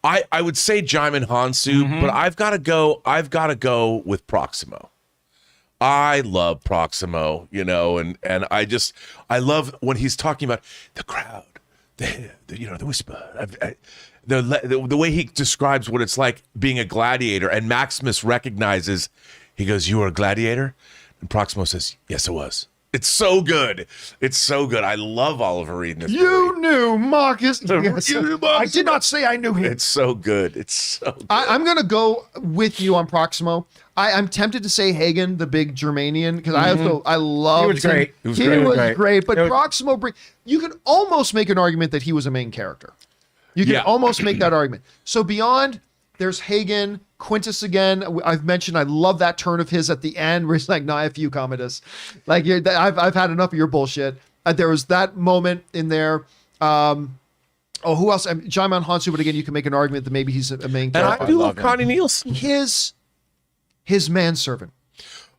Speaker 2: say Jaimin Hansu, but I've got to go with Proximo. I love Proximo, and I love when he's talking about the crowd, the whisper, the way he describes what it's like being a gladiator, and Maximus recognizes, he goes, "You were a gladiator?" And Proximo says, "Yes, I was." It's so good. It's so good. I love Oliver Reed in this movie.
Speaker 1: Knew Marcus. Yes. I did not say I knew him.
Speaker 2: It's so good. It's so good.
Speaker 1: I'm going to go with you on Proximo. I'm tempted to say Hagen, the big Germanian, because I love him.
Speaker 3: He was great.
Speaker 1: He was great. But Proximo, you could almost make an argument that he was a main character. You can almost make that argument. So beyond, there's Hagen, Quintus again. I've mentioned I love that turn of his at the end where he's like, "No, F you, Commodus. Like I've had enough of your bullshit." There was that moment in there. Who else? Jaimin Hansu, but again, you can make an argument that maybe he's a main character.
Speaker 2: And I do love Connie Nielsen.
Speaker 1: His manservant.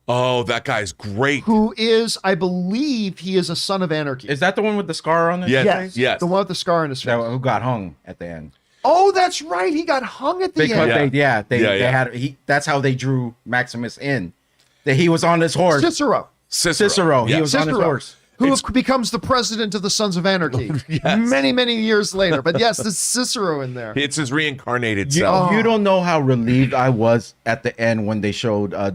Speaker 2: Oh, that guy's great.
Speaker 1: Who is, I believe, he is a son of anarchy.
Speaker 3: Is that the one with the scar on his face?
Speaker 2: Yes.
Speaker 1: The one with the scar on his face.
Speaker 3: Who got hung at the end?
Speaker 1: Oh, that's right. He got hung at the end.
Speaker 3: Because they had that's how they drew Maximus in. That he was on his horse.
Speaker 1: Cicero.
Speaker 3: He was on his horse.
Speaker 1: Who becomes the president of the Sons of Anarchy many, many years later. But yes, there's Cicero in there.
Speaker 2: It's his reincarnated self.
Speaker 3: You don't know how relieved I was at the end when they showed how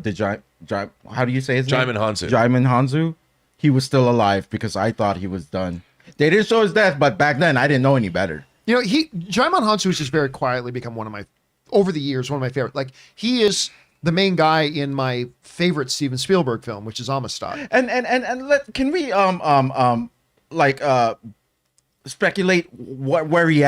Speaker 3: do you say his name?
Speaker 2: Jaimin Hansu.
Speaker 3: Jaimin Hansu. He was still alive because I thought he was done. They didn't show his death, but back then I didn't know any better.
Speaker 1: Jaimin Hansu has just very quietly become over the years, one of my favorite. Like, he is the main guy in my favorite Steven Spielberg film, which is Amistad.
Speaker 3: And can we speculate where he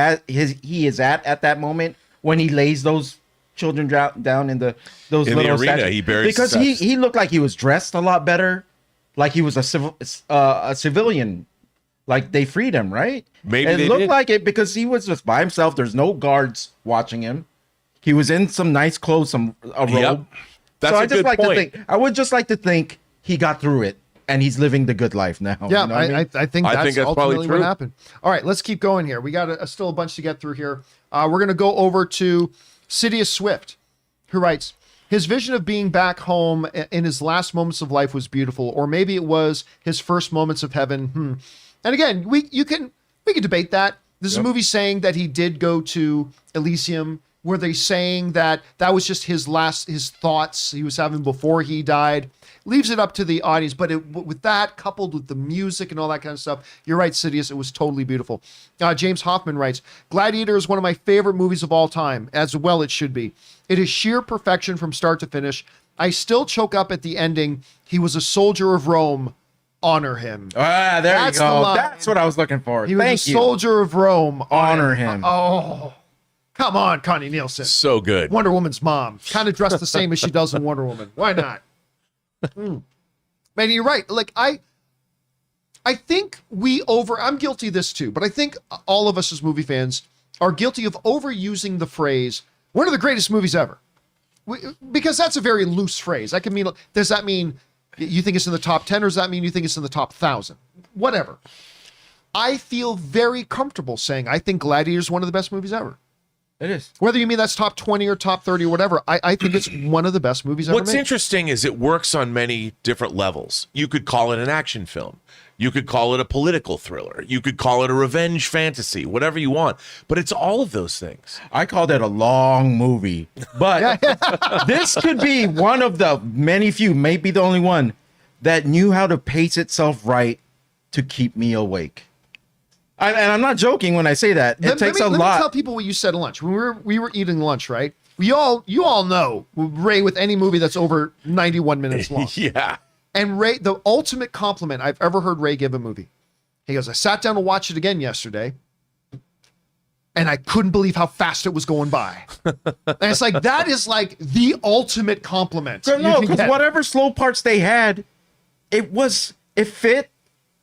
Speaker 3: is at that moment when he lays those children down in those little
Speaker 2: arena
Speaker 3: statues?
Speaker 2: he buried
Speaker 3: because he looked like he was dressed a lot better, like he was a civilian. Like they freed him, right?
Speaker 2: Maybe
Speaker 3: it looked like it because he was just by himself. There's no guards watching him. He was in some nice clothes, a robe.
Speaker 2: Yep. That's
Speaker 3: so
Speaker 2: a good point.
Speaker 3: I would just like to think he got through it and he's living the good life now.
Speaker 1: Yeah,
Speaker 3: you know
Speaker 1: I think that's
Speaker 2: probably
Speaker 1: ultimately
Speaker 2: true.
Speaker 1: what happened. All right, let's keep going here. We got still a bunch to get through here. We're going to go over to Sidious Swift, who writes, his vision of being back home in his last moments of life was beautiful, or maybe it was his first moments of heaven. And again, we can debate that. This is a movie saying that he did go to Elysium. Were they saying that was just his thoughts he was having before he died? Leaves it up to the audience. But with that, coupled with the music and all that kind of stuff, you're right, Sidious, it was totally beautiful. James Hoffman writes, Gladiator is one of my favorite movies of all time, as well it should be. It is sheer perfection from start to finish. I still choke up at the ending. He was a soldier of Rome. Honor him.
Speaker 3: There you go. That's what I was looking for.
Speaker 1: He was a soldier of Rome.
Speaker 3: Honor him.
Speaker 1: Oh, come on, Connie Nielsen.
Speaker 2: So good.
Speaker 1: Wonder Woman's mom. Kind of dressed the same as she does in Wonder Woman. Why not? Man, you're right. Like, I think I'm guilty of this too, but I think all of us as movie fans are guilty of overusing the phrase, one of the greatest movies ever. Because that's a very loose phrase. That can mean, does that mean you think it's in the top 10, or does that mean you think it's in the top 1,000? Whatever. I feel very comfortable saying I think Gladiator is one of the best movies ever.
Speaker 3: It is.
Speaker 1: Whether you mean that's top 20 or top 30 or whatever, I think it's one of the best movies ever
Speaker 2: What's
Speaker 1: made.
Speaker 2: interesting is it works on many different levels. You could call it an action film. You could call it a political thriller. You could call it a revenge fantasy, whatever you want. But it's all of those things.
Speaker 3: I called it a long movie. But this could be one of the many few, maybe the only one, that knew how to pace itself right to keep me awake. And I'm not joking when I say that. It takes a lot.
Speaker 1: Let me tell people what you said at lunch. When we were eating lunch, right? You all know Ray with any movie that's over 91 minutes long.
Speaker 2: Yeah.
Speaker 1: And Ray, the ultimate compliment I've ever heard Ray give a movie. He goes, I sat down to watch it again yesterday, and I couldn't believe how fast it was going by. And it's like, that is like the ultimate compliment.
Speaker 3: No, because whatever slow parts they had, it fit,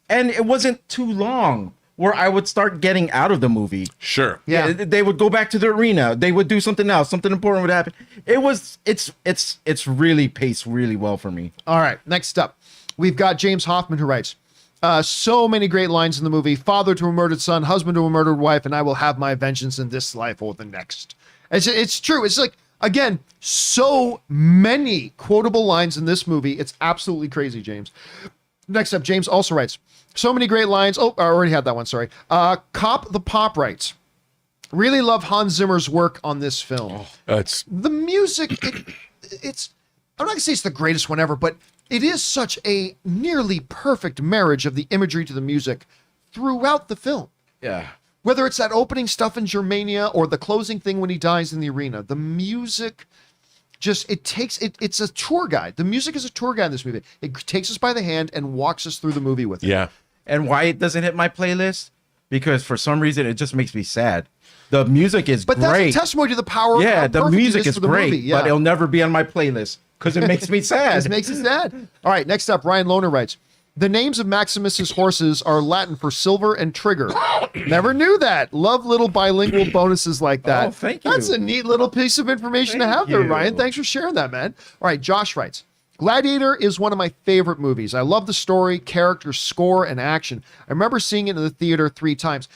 Speaker 3: and it wasn't too long where I would start getting out of the movie.
Speaker 2: Sure.
Speaker 1: Yeah.
Speaker 3: They would go back to the arena. They would do something else. Something important would happen. It's really paced really well for me.
Speaker 1: All right. Next up, we've got James Hoffman, who writes, so many great lines in the movie. Father to a murdered son, husband to a murdered wife, and I will have my vengeance in this life or the next. It's true. It's like, again, so many quotable lines in this movie. It's absolutely crazy, James. Next up, James also writes, so many great lines. Oh, I already had that one. Sorry. Cop the Pop writes, really love Hans Zimmer's work on this film.
Speaker 2: It's
Speaker 1: The music, it's, I'm not gonna say it's the greatest one ever, but it is such a nearly perfect marriage of the imagery to the music throughout the film.
Speaker 3: Yeah.
Speaker 1: Whether it's that opening stuff in Germania or the closing thing when he dies in the arena, the music it's a tour guide. The music is a tour guide in this movie. It takes us by the hand and walks us through the movie with it.
Speaker 2: yeah.
Speaker 3: And why it doesn't hit my playlist? Because for some reason it just makes me sad. The music is
Speaker 1: But
Speaker 3: great.
Speaker 1: that's a testimony to the power of
Speaker 3: Yeah,
Speaker 1: how
Speaker 3: the
Speaker 1: perfect it
Speaker 3: music is
Speaker 1: for the
Speaker 3: great,
Speaker 1: movie. Yeah.
Speaker 3: but it'll never be on my playlist because it makes me sad.
Speaker 1: It makes it sad. All right, next up, Ryan Lohner writes, the names of Maximus's horses are Latin for silver and trigger. Never knew that. Love little bilingual bonuses like that.
Speaker 3: Oh, thank you.
Speaker 1: That's a neat little piece of information to
Speaker 3: Thank
Speaker 1: have there,
Speaker 3: you.
Speaker 1: Ryan. Thanks for sharing that, man. All right, Josh writes, Gladiator is one of my favorite movies. I love the story, character, score, and action. I remember seeing it in the theater 3 times.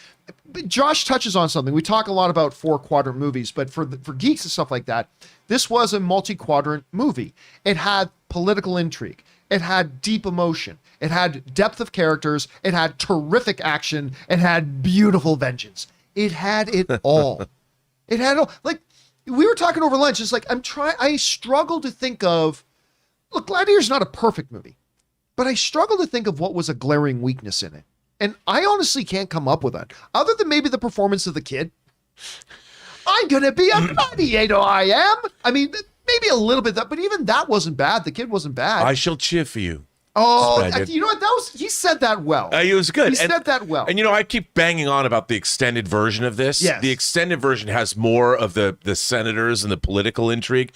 Speaker 1: But Josh touches on something. We talk a lot about 4-quadrant movies, but for geeks and stuff like that, this was a multi-quadrant movie. It had political intrigue. It had deep emotion. It had depth of characters. It had terrific action. It had beautiful vengeance. It had it all. It had it all. Like, we were talking over lunch. It's like, I struggle to think of, look, Gladiator's not a perfect movie, but I struggle to think of what was a glaring weakness in it. And I honestly can't come up with that, other than maybe the performance of the kid. I'm going to be a gladiator, I am. I mean, maybe a little bit, but even that wasn't bad. The kid wasn't bad.
Speaker 2: I shall cheer for you.
Speaker 1: Oh,
Speaker 2: Splendid.
Speaker 1: you know what? He said that well.
Speaker 2: It was good.
Speaker 1: He said that well.
Speaker 2: And I keep banging on about the extended version of this.
Speaker 1: Yes.
Speaker 2: The extended version has more of the senators and the political intrigue.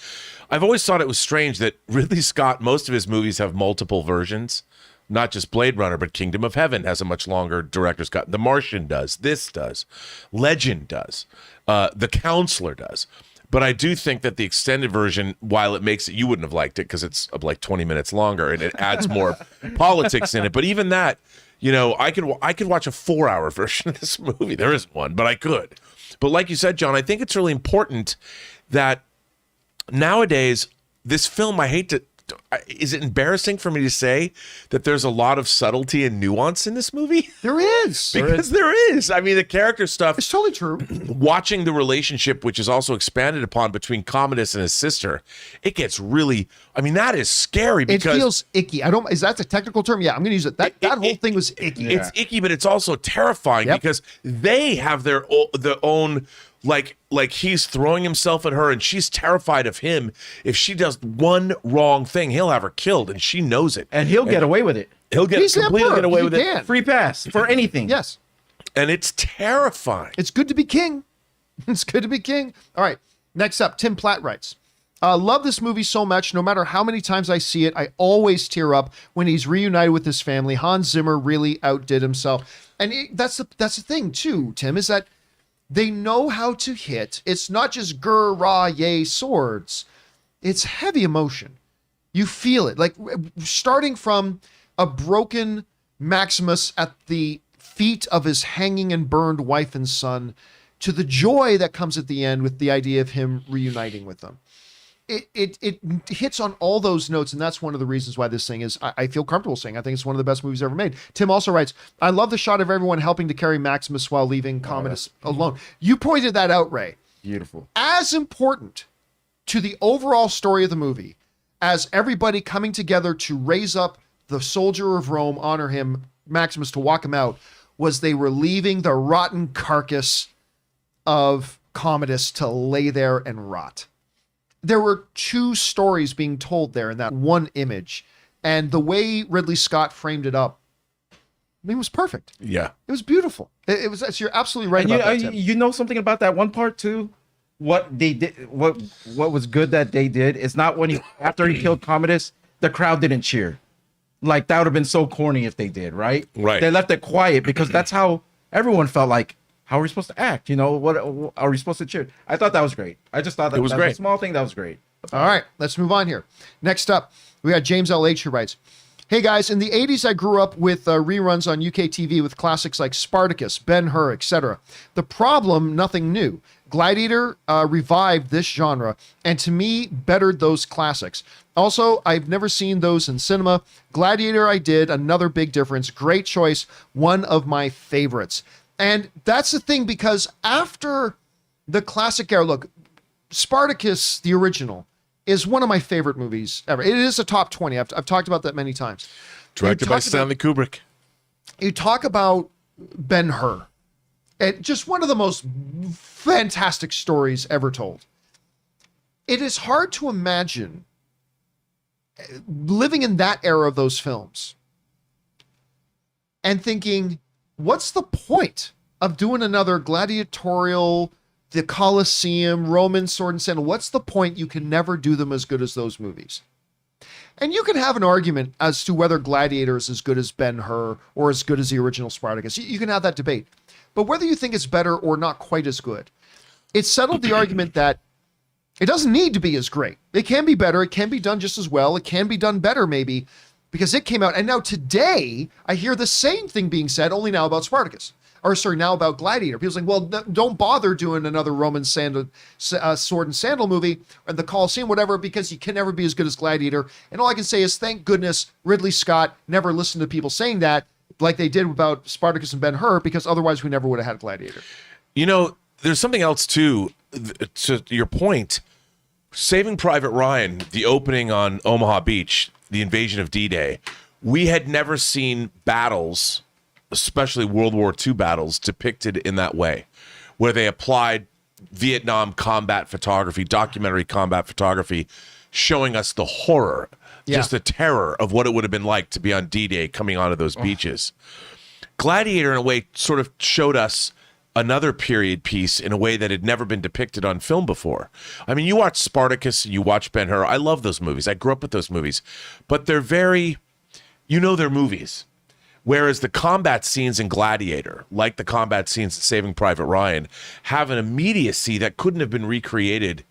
Speaker 2: I've always thought it was strange that Ridley Scott, most of his movies have multiple versions. Not just Blade Runner, but Kingdom of Heaven has a much longer director's cut. The Martian does. This does. Legend does. The Counselor does. But I do think that the extended version, while it makes it, you wouldn't have liked it because it's like 20 minutes longer and it adds more politics in it. But even that, I could watch a 4-hour version of this movie. There isn't one, but I could. But like you said, John, I think it's really important that nowadays this film, is it embarrassing for me to say that there's a lot of subtlety and nuance in this movie?
Speaker 1: There is.
Speaker 2: Because there is. I mean, the character stuff.
Speaker 1: It's totally true.
Speaker 2: Watching the relationship, which is also expanded upon between Commodus and his sister, it gets really, that is scary because
Speaker 1: it feels icky. Is that a technical term? Yeah, I'm going to use it. That whole thing was icky.
Speaker 2: It's icky, but it's also terrifying because they have their own, like he's throwing himself at her and she's terrified of him. If she does one wrong thing, he'll have her killed and she knows it.
Speaker 3: And he'll get away with it.
Speaker 2: He'll completely get away with it.
Speaker 3: Free pass for anything.
Speaker 1: Yes.
Speaker 2: And it's terrifying.
Speaker 1: It's good to be king. It's good to be king. All right. Next up, Tim Platt writes, love this movie so much. No matter how many times I see it, I always tear up when he's reunited with his family. Hans Zimmer really outdid himself. And that's the thing too, Tim, is that they know how to hit. It's not just grr, rah, yay, swords. It's heavy emotion. You feel it. Like starting from a broken Maximus at the feet of his hanging and burned wife and son to the joy that comes at the end with the idea of him reuniting with them. It hits on all those notes, and that's one of the reasons why this thing is, I feel comfortable saying, I think it's one of the best movies ever made. Tim also writes, I love the shot of everyone helping to carry Maximus while leaving Commodus alone. You pointed that out, Ray.
Speaker 3: Beautiful.
Speaker 1: As important to the overall story of the movie as everybody coming together to raise up the soldier of Rome, honor him, Maximus, to walk him out, was they were leaving the rotten carcass of Commodus to lay there and rot. There were two stories being told there in that one image. And the way Ridley Scott framed it up, I mean, it was perfect.
Speaker 2: Yeah.
Speaker 1: It was beautiful. It was, you're absolutely right
Speaker 3: And
Speaker 1: about that, Tim.
Speaker 3: you know something about that one part too? What they did, what was good that they did is not when after he killed Commodus, the crowd didn't cheer. Like that would have been so corny if they did, right?
Speaker 2: Right.
Speaker 3: They left it quiet because that's how everyone felt like, how are we supposed to act? You know, what are we supposed to cheer? I thought that was great. I just thought that
Speaker 2: was
Speaker 3: that
Speaker 2: great.
Speaker 3: was a small thing that was great.
Speaker 1: All right, let's move on here. Next up, we got James L.H. who writes, hey guys, in the 80s, I grew up with reruns on UK TV with classics like Spartacus, Ben-Hur, etc. The problem, nothing new. Gladiator revived this genre and to me bettered those classics. Also, I've never seen those in cinema. Gladiator I did, another big difference. Great choice, one of my favorites. And that's the thing, because after the classic era, look, Spartacus, the original, is one of my favorite movies ever. It is a top 20. I've talked about that many times.
Speaker 2: Directed by Stanley Kubrick.
Speaker 1: You talk about Ben-Hur. And just one of the most fantastic stories ever told. It is hard to imagine living in that era of those films and thinking, what's the point of doing another gladiatorial, the Colosseum, Roman sword and sandal? What's the point? You can never do them as good as those movies. And you can have an argument as to whether Gladiator is as good as Ben-Hur or as good as the original Spartacus. You can have that debate. But whether you think it's better or not quite as good, it settled the argument that it doesn't need to be as great. It can be better. It can be done just as well. It can be done better, maybe, because it came out. And now today, I hear the same thing being said, only now about Spartacus. Or sorry, now about Gladiator. People saying, well, don't bother doing another Roman sword and sandal movie or the Colosseum, whatever, because you can never be as good as Gladiator. And all I can say is, thank goodness Ridley Scott never listened to people saying that like they did about Spartacus and Ben-Hur, because otherwise we never would have had Gladiator.
Speaker 2: You know, there's something else too, to your point. Saving Private Ryan, the opening on Omaha Beach, the invasion of D-Day, we had never seen battles, especially World War II battles, depicted in that way, where they applied Vietnam combat photography, documentary combat photography, showing us the horror, just the terror of what it would have been like to be on D-Day coming onto those beaches. Gladiator, in a way, sort of showed us another period piece in a way that had never been depicted on film before. I mean, you watch Spartacus, you watch Ben-Hur. I love those movies. I grew up with those movies. But they're very, they're movies. Whereas the combat scenes in Gladiator, like the combat scenes in Saving Private Ryan, have an immediacy that couldn't have been recreated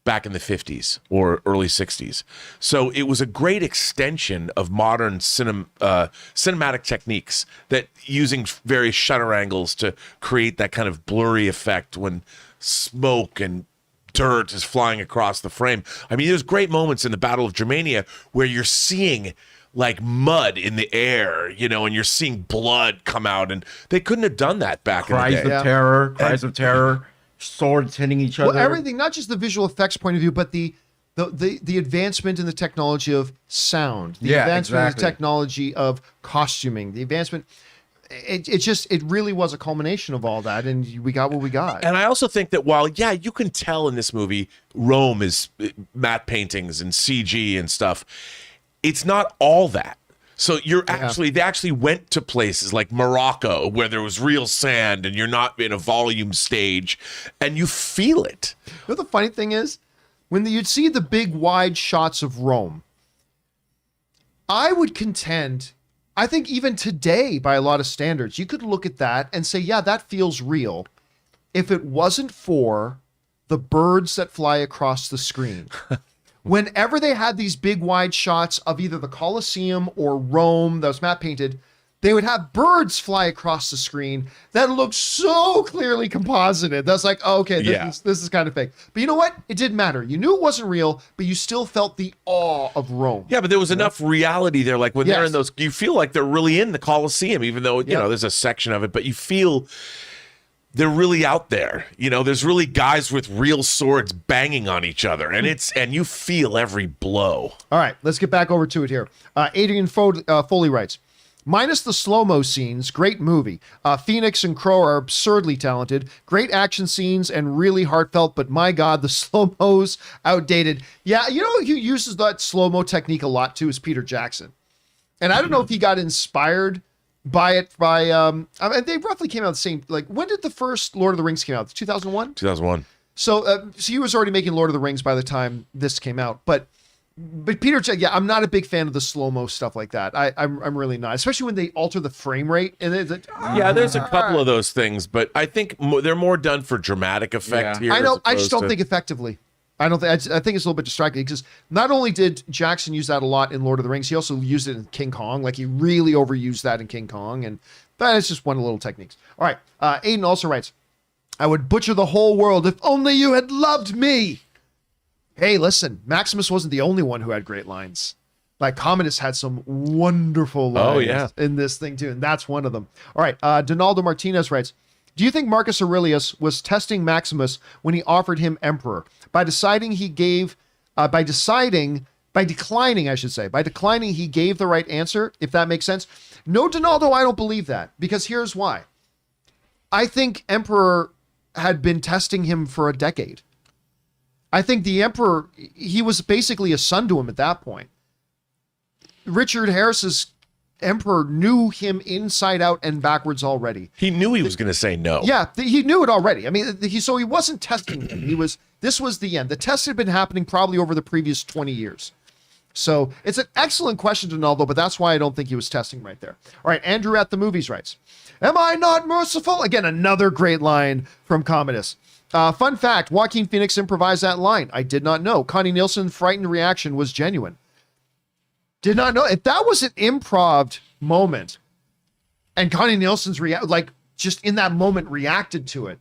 Speaker 2: back in the 50s or early 60s. So it was a great extension of modern cinematic techniques, that using various shutter angles to create that kind of blurry effect when smoke and dirt is flying across the frame. I mean, there's great moments in the Battle of Germania where you're seeing like mud in the air, and you're seeing blood come out, and they couldn't have done that back in the day.
Speaker 3: Cries of terror, swords hitting each other.
Speaker 1: Well, everything, not just the visual effects point of view, but the advancement in the technology of sound, the advancement in the technology of costuming, the advancement. It really was a culmination of all that, and we got what we got.
Speaker 2: And I also think that while, you can tell in this movie, Rome is matte paintings and CG and stuff, it's not all that. So they actually went to places like Morocco where there was real sand and you're not in a volume stage and you feel it.
Speaker 1: You know, the funny thing is, when you'd see the big wide shots of Rome, I would contend, I think even today by a lot of standards, you could look at that and say, yeah, that feels real, if it wasn't for the birds that fly across the screen. Whenever they had these big wide shots of either the Colosseum or Rome that was matte painted, they would have birds fly across the screen that looked so clearly composited. That's like, oh, okay, this is kind of fake. But you know what? It didn't matter. You knew it wasn't real, but you still felt the awe of Rome.
Speaker 2: Yeah, but there was enough reality there. Like when they're in those, you feel like they're really in the Colosseum, even though, there's a section of it, but you feel they're really out there. There's really guys with real swords banging on each other, and you feel every blow.
Speaker 1: All right, let's get back over to it here. Adrian Foley writes, Minus the slow-mo scenes, great movie. Phoenix and Crowe are absurdly talented. Great action scenes and really heartfelt, but my God, the slow-mo's outdated. Yeah, you know who uses that slow-mo technique a lot too is Peter Jackson. And I don't know if he got inspired by it I mean, they roughly came out the same, like, when did the first Lord of the Rings came out? 2001?
Speaker 2: 2001.
Speaker 1: So he was already making Lord of the Rings by the time this came out. But Peter Jackson, yeah, I'm not a big fan of the slow-mo stuff like that. I'm really not, especially when they alter the frame rate. And it's like,
Speaker 2: yeah, there's a couple of those things, but I think they're more done for dramatic effect here.
Speaker 1: I know. I just don't think effectively. I think it's a little bit distracting because not only did Jackson use that a lot in Lord of the Rings, he also used it in King Kong. Like he really overused that in King Kong, and that is just one of the little techniques. All right, Aiden also writes, "I would butcher the whole world if only you had loved me." Hey, listen, Maximus wasn't the only one who had great lines. Like Commodus had some wonderful lines in this thing too, and that's one of them. All right, Donaldo Martinez writes, "Do you think Marcus Aurelius was testing Maximus when he offered him emperor by declining, he gave the right answer, if that makes sense?" No, Donaldo, I don't believe that, because here's why. I think emperor had been testing him for a decade. I think the emperor, he was basically a son to him at that point. Richard Harris's emperor knew him inside out and backwards already.
Speaker 2: He knew he was going to say no.
Speaker 1: Yeah, he knew it already. I mean, so he wasn't testing him. This was the end. The test had been happening probably over the previous 20 years. So it's an excellent question, Donaldo, but that's why I don't think he was testing right there. All right, Andrew at the Movies writes, "Am I not merciful?" Again, another great line from Commodus. Fun fact, Joaquin Phoenix improvised that line. I did not know. Connie Nielsen's frightened reaction was genuine. Did not know. If that was an improv moment and Connie Nielsen's just in that moment reacted to it,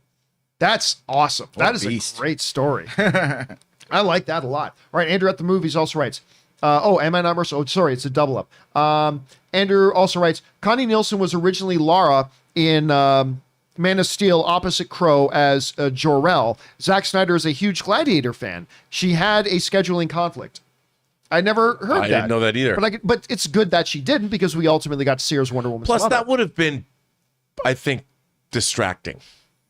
Speaker 1: that's awesome. That is a great story. I like that a lot. All right, Andrew at the Movies also writes, am I not merciful? Oh, sorry, it's a double up. Andrew also writes, Connie Nielsen was originally Lara in Man of Steel opposite Crowe as Jor-El. Zack Snyder is a huge Gladiator fan. She had a scheduling conflict. I never heard that.
Speaker 2: I didn't know that either.
Speaker 1: But it's good that she didn't, because we ultimately got to see her as Wonder Woman's
Speaker 2: Plus,
Speaker 1: mother.
Speaker 2: that would have been, I think, distracting.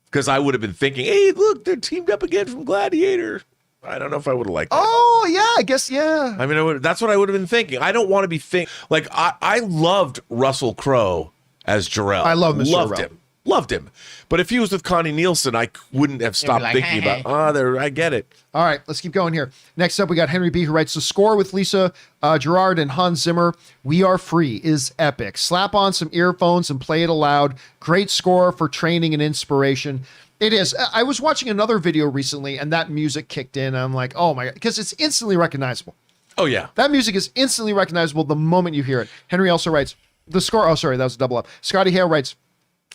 Speaker 2: Because I would have been thinking, hey, look, they're teamed up again from Gladiator. I don't know if I would have liked that.
Speaker 1: Oh, yeah, I guess, yeah.
Speaker 2: I mean, that's what I would have been thinking. I don't want to be thinking. Like, I loved Russell Crowe as Jor-El.
Speaker 1: I love Mr.
Speaker 2: Loved him. Loved him. But if he was with Connie Nielsen, I wouldn't have stopped thinking about, I get it.
Speaker 1: All right, let's keep going here. Next up, we got Henry B, who writes, the score with Lisa Gerard and Hans Zimmer, We Are Free, is epic. Slap on some earphones and play it aloud. Great score for training and inspiration. It is. I was watching another video recently, and that music kicked in. And I'm like, oh my God, because it's instantly recognizable.
Speaker 2: Oh, yeah.
Speaker 1: That music is instantly recognizable the moment you hear it. Henry also writes, the score, oh, sorry, that was a double up. Scotty Hale writes,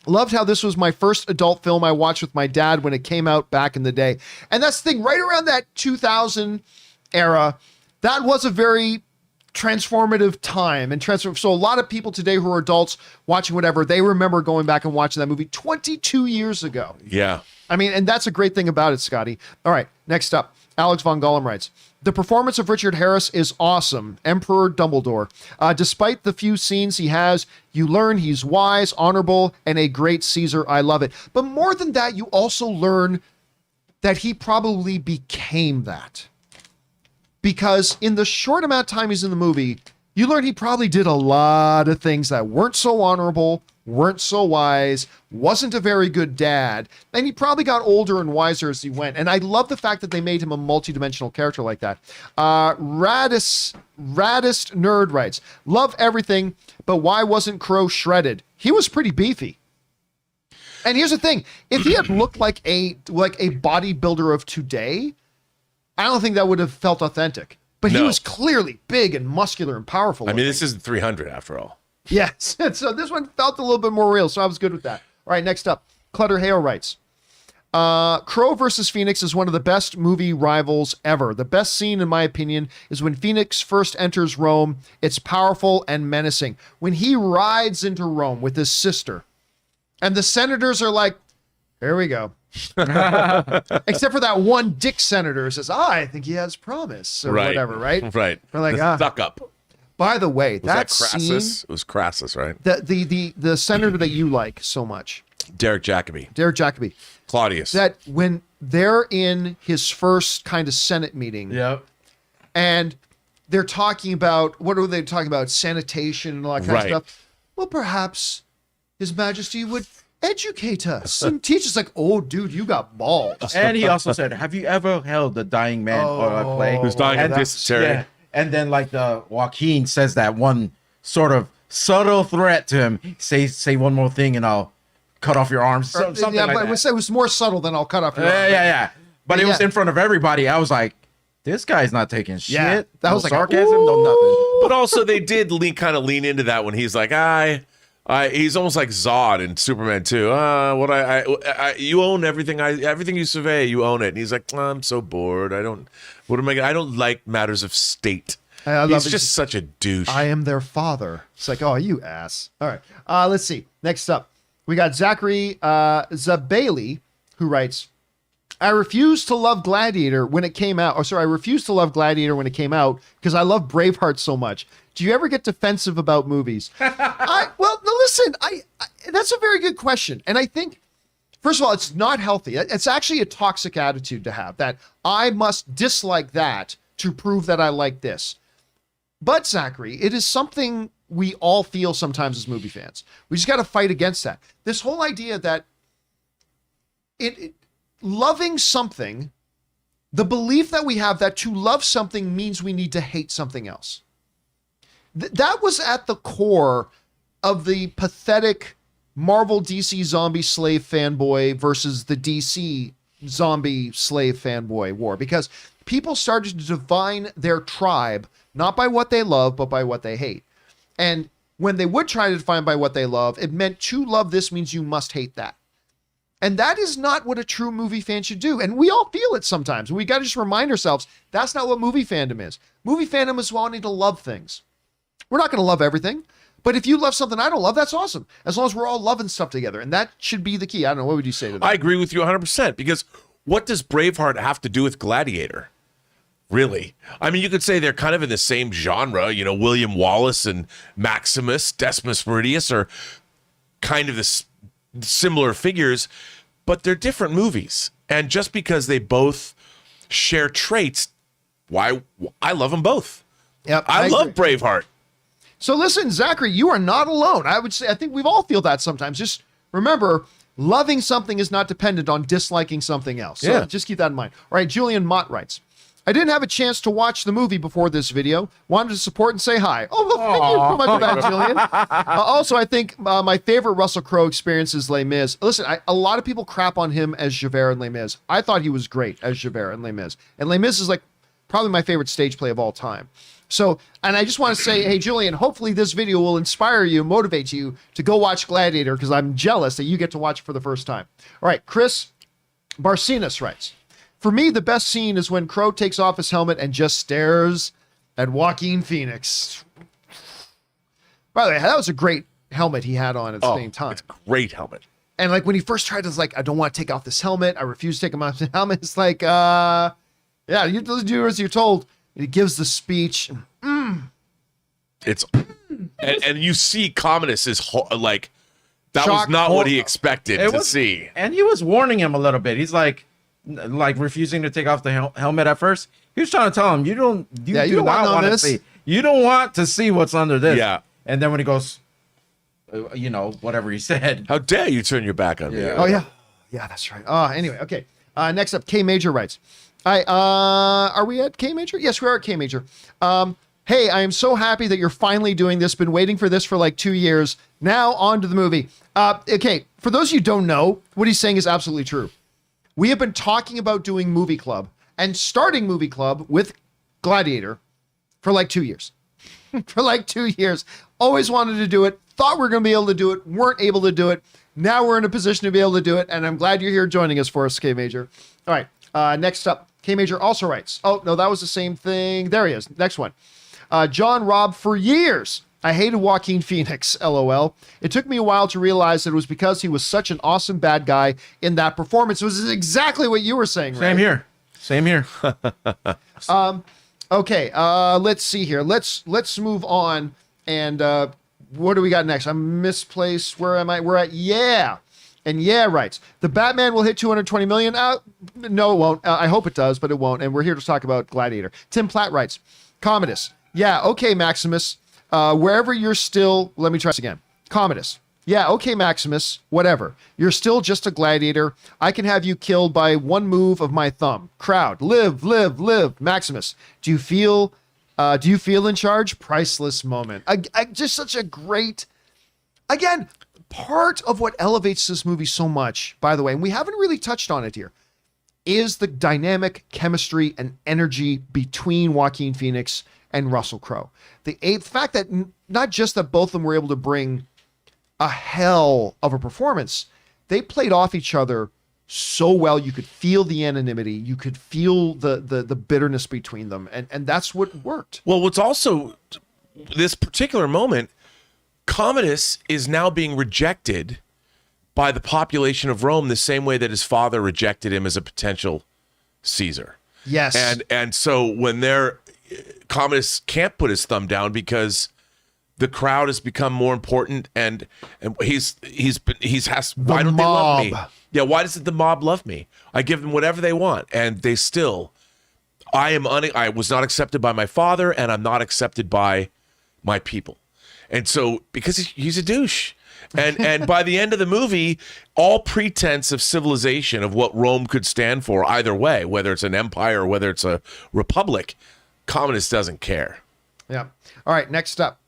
Speaker 1: loved how this was my first adult film I watched with my dad when it came out back in the day. And that's the thing, right around that 2000 era, that was a very transformative time. And so a lot of people today who are adults watching whatever, they remember going back and watching that movie 22 years ago.
Speaker 2: Yeah.
Speaker 1: I mean, and that's a great thing about it, Scotty. All right, next up, Alex Von Gollum writes, the performance of Richard Harris is awesome. Emperor Dumbledore. Despite the few scenes he has, you learn he's wise, honorable, and a great Caesar. I love it. But more than that, you also learn that he probably became that. Because in the short amount of time he's in the movie, you learn he probably did a lot of things that weren't so honorable, weren't so wise, wasn't a very good dad, and he probably got older and wiser as he went. And I love the fact that they made him a multidimensional character like that. Raddest Nerd writes, love everything, but why wasn't Crowe shredded? He was pretty beefy. And here's the thing, if he had looked like a bodybuilder of today, I don't think that would have felt authentic. But he was clearly big and muscular and powerful.
Speaker 2: I mean, this isn't 300 after all.
Speaker 1: Yes. So this one felt a little bit more real, so I was good with that. All right, next up, Clutter Hale writes, Crowe versus Phoenix is one of the best movie rivals ever. The best scene, in my opinion, is when Phoenix first enters Rome. It's powerful and menacing. When he rides into Rome with his sister, and the senators are like, here we go. Except for that one dick senator who says, I think he has promise, or whatever, right?
Speaker 2: Right.
Speaker 1: We're like,
Speaker 2: stuck up.
Speaker 1: By the way,
Speaker 2: Was that Crassus?
Speaker 1: scene,
Speaker 2: It was Crassus, right?
Speaker 1: the senator that you like so much,
Speaker 2: Derek Jacobi.
Speaker 1: Claudius, that when they're in his first kind of Senate meeting,
Speaker 3: Yep.
Speaker 1: and they're talking about, what are they talking about? Sanitation and all that kind of stuff. Well, perhaps His Majesty would educate us and teach us. Like, oh, dude, you got balls.
Speaker 3: And he also said, "Have you ever held a dying man or a plague
Speaker 2: who's dying of
Speaker 3: that's-
Speaker 2: dysentery?"
Speaker 3: Yeah. And then like the Joaquin says that one sort of subtle threat to him. Say one more thing and I'll cut off your arms. Something
Speaker 1: yeah,
Speaker 3: like
Speaker 1: but
Speaker 3: that.
Speaker 1: it was more subtle than I'll cut off your arm.
Speaker 3: Yeah. But it was
Speaker 1: yeah.
Speaker 3: in front of everybody. I was like, this guy's not taking shit.
Speaker 1: Yeah, that
Speaker 3: no
Speaker 1: was like,
Speaker 3: sarcasm, no nothing.
Speaker 2: But also, they did kind of lean into that when he's like, he's almost like Zod in Superman 2. You own everything. Everything you survey, you own it. And he's like, I'm so bored. I don't like matters of state. He's just such a douche.
Speaker 1: I am their father. It's like, oh, you ass. All right. Let's see. Next up, we got Zachary Zabali, who writes, I refused to love Gladiator when it came out. I refused to love Gladiator when it came out because I love Braveheart so much. Do you ever get defensive about movies? Listen, that's a very good question. And I think, first of all, it's not healthy. It's actually a toxic attitude to have, that I must dislike that to prove that I like this. But Zachary, it is something we all feel sometimes as movie fans. We just got to fight against that. This whole idea that loving something, the belief that we have that to love something means we need to hate something else. That was at the core of the pathetic Marvel DC zombie slave fanboy versus the DC zombie slave fanboy war, because people started to define their tribe not by what they love, but by what they hate. And when they would try to define by what they love, it meant to love this means you must hate that. And that is not what a true movie fan should do. And we all feel it sometimes. We got to just remind ourselves that's not what movie fandom is. Movie fandom is wanting to love things. We're not going to love everything, but if you love something I don't love, that's awesome. As long as we're all loving stuff together. And that should be the key. I don't know. What would you say to that?
Speaker 2: I agree with you 100%, because what does Braveheart have to do with Gladiator? Really? I mean, you could say they're kind of in the same genre. You know, William Wallace and Maximus, Decimus Meridius are kind of the similar figures, but they're different movies. And just because they both share traits, I love them both.
Speaker 1: Yep,
Speaker 2: I love Braveheart.
Speaker 1: So listen, Zachary, you are not alone. I would say, I think we've all feel that sometimes. Just remember, loving something is not dependent on disliking something else. So just keep that in mind. All right, Julian Mott writes, I didn't have a chance to watch the movie before this video. Wanted to support and say hi. Oh, well, thank you so much for that, Julian. Also, I think my favorite Russell Crowe experience is Les Mis. Listen, a lot of people crap on him as Javert in Les Mis. I thought he was great as Javert in Les Mis. And Les Mis is like probably my favorite stage play of all time. So, and I just want to say, hey, Julian, hopefully this video will inspire you, motivate you to go watch Gladiator, because I'm jealous that you get to watch it for the first time. All right, Chris Barcinas writes, for me, the best scene is when Crowe takes off his helmet and just stares at Joaquin Phoenix. By the way, that was a great helmet he had on at the same time.
Speaker 2: It's a great helmet.
Speaker 1: And like when he first tried to, like, I don't want to take off this helmet. I refuse to take off the helmet. It's like, yeah, you do as you're told. He gives the speech.
Speaker 2: It's and you see Commodus is like that
Speaker 1: Shock,
Speaker 2: was not what he expected to see.
Speaker 3: And he was warning him a little bit. He's like refusing to take off the helmet at first. He was trying to tell him, you do not want to see. You don't want to see what's under this.
Speaker 2: Yeah.
Speaker 3: And then when he goes, whatever he said.
Speaker 2: How dare you turn your back on me?
Speaker 1: Oh yeah, that's right. Anyway, okay. Next up, K Major writes. Are we at K Major? Yes, we are at K Major. Hey, I am so happy that you're finally doing this. Been waiting for this for like 2 years. Now on to the movie. Okay, for those of you who don't know, what he's saying is absolutely true. We have been talking about doing Movie Club and starting Movie Club with Gladiator for like 2 years. For like 2 years. Always wanted to do it. Thought we were going to be able to do it. Weren't able to do it. Now we're in a position to be able to do it. And I'm glad you're here joining us for us, K Major. All right. Next up, K Major also writes. Oh, no, that was the same thing. There he is. Next one. John Robb, for years, I hated Joaquin Phoenix, LOL. It took me a while to realize that it was because he was such an awesome bad guy in that performance. It was exactly what you were saying, Ray.
Speaker 3: Same here.
Speaker 1: Okay, let's see here. Let's move on. And what do we got next? I'm misplaced. Where am I? We're at And writes, the Batman will hit 220 million. No, it won't. I hope it does, but it won't. And we're here to talk about Gladiator. Tim Platt writes, Commodus. Yeah, okay, Maximus. Wherever you're still, let me try this again. Commodus. Yeah, okay, Maximus. Whatever. You're still just a gladiator. I can have you killed by one move of my thumb. Crowd. Live, live, live. Maximus. Do you feel in charge? Priceless moment. Just such a great, again, part of what elevates this movie so much, by the way, and we haven't really touched on it here, is the dynamic chemistry and energy between Joaquin Phoenix and Russell Crowe. The fact that not just that both of them were able to bring a hell of a performance, they played off each other so well. You could feel the anonymity, you could feel the bitterness between them, and that's what worked.
Speaker 2: Well, what's also this particular moment, Commodus is now being rejected by the population of Rome the same way that his father rejected him as a potential Caesar.
Speaker 1: Yes.
Speaker 2: And so when Commodus can't put his thumb down because the crowd has become more important, and why don't they love me? Yeah, why doesn't the mob love me? I give them whatever they want, and they still. I was not accepted by my father, and I'm not accepted by my people, and so because he's a douche, and by the end of the movie, all pretense of civilization of what Rome could stand for, either way, whether it's an empire or whether it's a republic, Commodus doesn't care.
Speaker 1: Yeah. All right. Next up.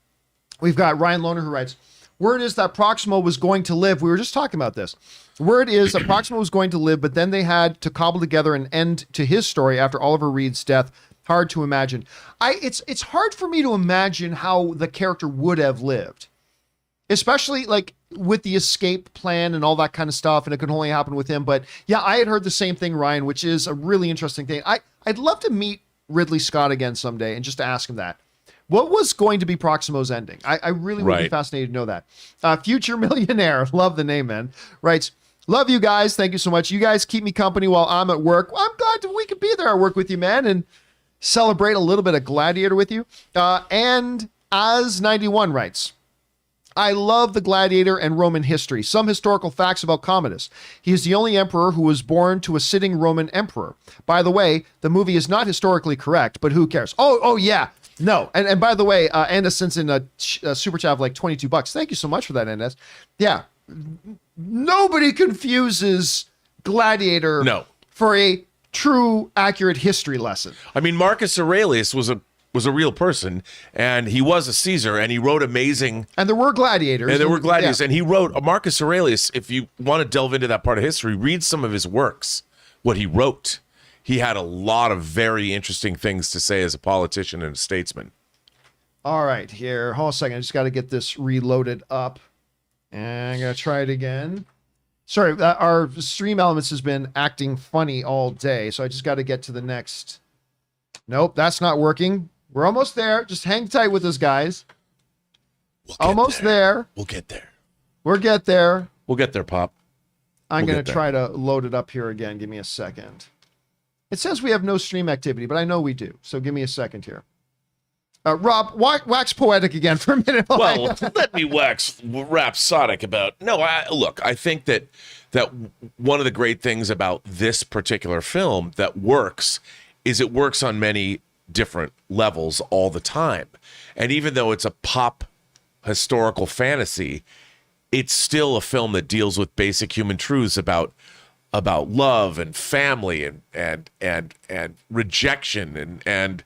Speaker 1: We've got Ryan Lohner who writes, word is that Proximo was going to live. We were just talking about this. Word is that Proximo was going to live, but then they had to cobble together an end to his story after Oliver Reed's death. Hard to imagine. It's hard for me to imagine how the character would have lived, especially like with the escape plan and all that kind of stuff. And it could only happen with him. But yeah, I had heard the same thing, Ryan, which is a really interesting thing. I'd love to meet Ridley Scott again someday and just to ask him that. What was going to be Proximo's ending? I really would be fascinated to know that. Future Millionaire, love the name, man, writes, love you guys. Thank you so much. You guys keep me company while I'm at work. Well, I'm glad we could be there at work with you, man, and celebrate a little bit of Gladiator with you. And As91 writes, I love the Gladiator and Roman history. Some historical facts about Commodus. He is the only emperor who was born to a sitting Roman emperor. By the way, the movie is not historically correct, but who cares? Oh yeah. No. And by the way, Andes sends in a super chat of like $22. Thank you so much for that, Andes. Yeah. Nobody confuses Gladiator for a true, accurate history lesson.
Speaker 2: I mean, Marcus Aurelius was a real person, and he was a Caesar, and he wrote amazing.
Speaker 1: And there were gladiators.
Speaker 2: And there were gladiators. Yeah. And he wrote, Marcus Aurelius, if you want to delve into that part of history, read some of his works, what he wrote. He had a lot of very interesting things to say as a politician and a statesman.
Speaker 1: All right, here. Hold on a second. I just got to get this reloaded up. And I'm going to try it again. Sorry, our Stream Elements has been acting funny all day, so I just got to get to the next. Nope, that's not working. We're almost there. Just hang tight with us, guys. Almost there.
Speaker 2: We'll get there.
Speaker 1: We'll get there.
Speaker 2: We'll get there, Pop.
Speaker 1: I'm going to try to load it up here again. Give me a second. It says we have no stream activity, but I know we do. So give me a second here. Rob, wax poetic again for a minute.
Speaker 2: Well, let me wax rhapsodic about. No, look, I think that one of the great things about this particular film that works is it works on many different levels all the time. And even though it's a pop historical fantasy, it's still a film that deals with basic human truths about love and family and rejection and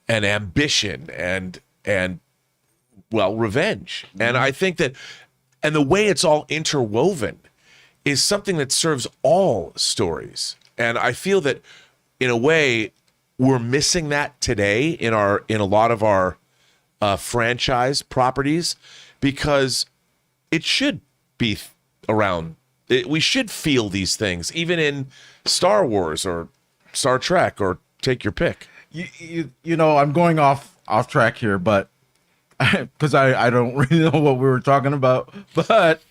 Speaker 2: ambition and well, revenge. Mm-hmm. And I think that, and the way it's all interwoven is something that serves all stories. And I feel that in a way we're missing that today in a lot of our franchise properties, because it should be around. We should feel these things, even in Star Wars or Star Trek, or take your pick.
Speaker 3: You know, I'm going off track here, but because I don't really know what we were talking about. But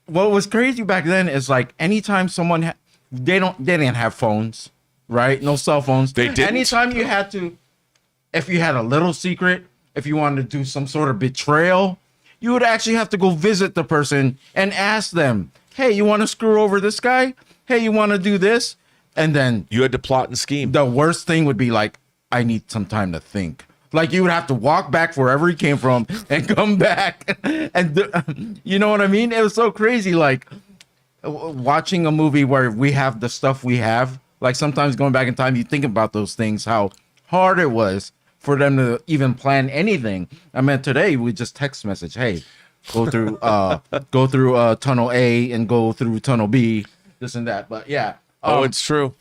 Speaker 3: what was crazy back then is like anytime someone they didn't have phones, right? No cell phones.
Speaker 2: They didn't.
Speaker 3: Anytime you had to, if you had a little secret, if you wanted to do some sort of betrayal, you would actually have to go visit the person and ask them, hey, you want to screw over this guy? Hey, you want to do this? And then
Speaker 2: You had to plot and scheme.
Speaker 3: the worst thing would be like, I need some time to think. Like you would have to walk back wherever he came from and come back. And you know what I mean? It was so crazy. Like watching a movie where we have the stuff we have, like sometimes going back in time, you think about those things, how hard it was for them to even plan anything. I mean, today we just text message, hey, go through tunnel A and go through tunnel B, this and that. But yeah.
Speaker 2: It's true.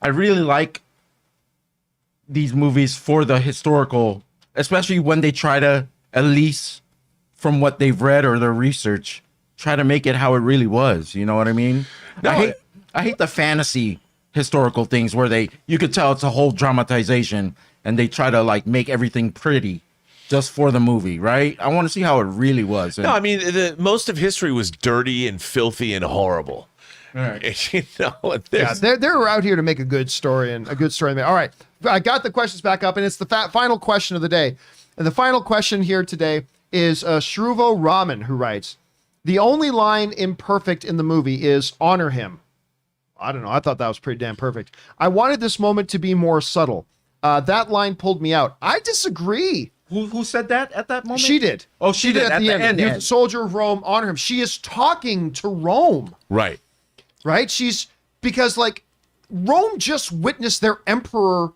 Speaker 3: I really like these movies for the historical, especially when they try to, at least from what they've read or their research, try to make it how it really was. You know what I mean?
Speaker 2: No,
Speaker 3: I hate the fantasy historical things where you could tell it's a whole dramatization and they try to like make everything pretty just for the movie, right? I want to see how it really was.
Speaker 2: No, I mean, most of history was dirty and filthy and horrible.
Speaker 3: Right.
Speaker 2: You know,
Speaker 1: Yeah, they're out here to make a good story and a good story. All right, I got the questions back up, and it's the final question of the day. And the final question here today is Shruvo Raman, who writes, the only line imperfect in the movie is honor him. I don't know. I thought that was pretty damn perfect. I wanted this moment to be more subtle. That line pulled me out. I disagree.
Speaker 3: Who said that at that moment?
Speaker 1: She did.
Speaker 3: Oh, she did
Speaker 1: at the end. He was
Speaker 3: yeah.
Speaker 1: a soldier of Rome. Honor him. She is talking to Rome.
Speaker 2: right.
Speaker 1: Right? Because like Rome just witnessed their emperor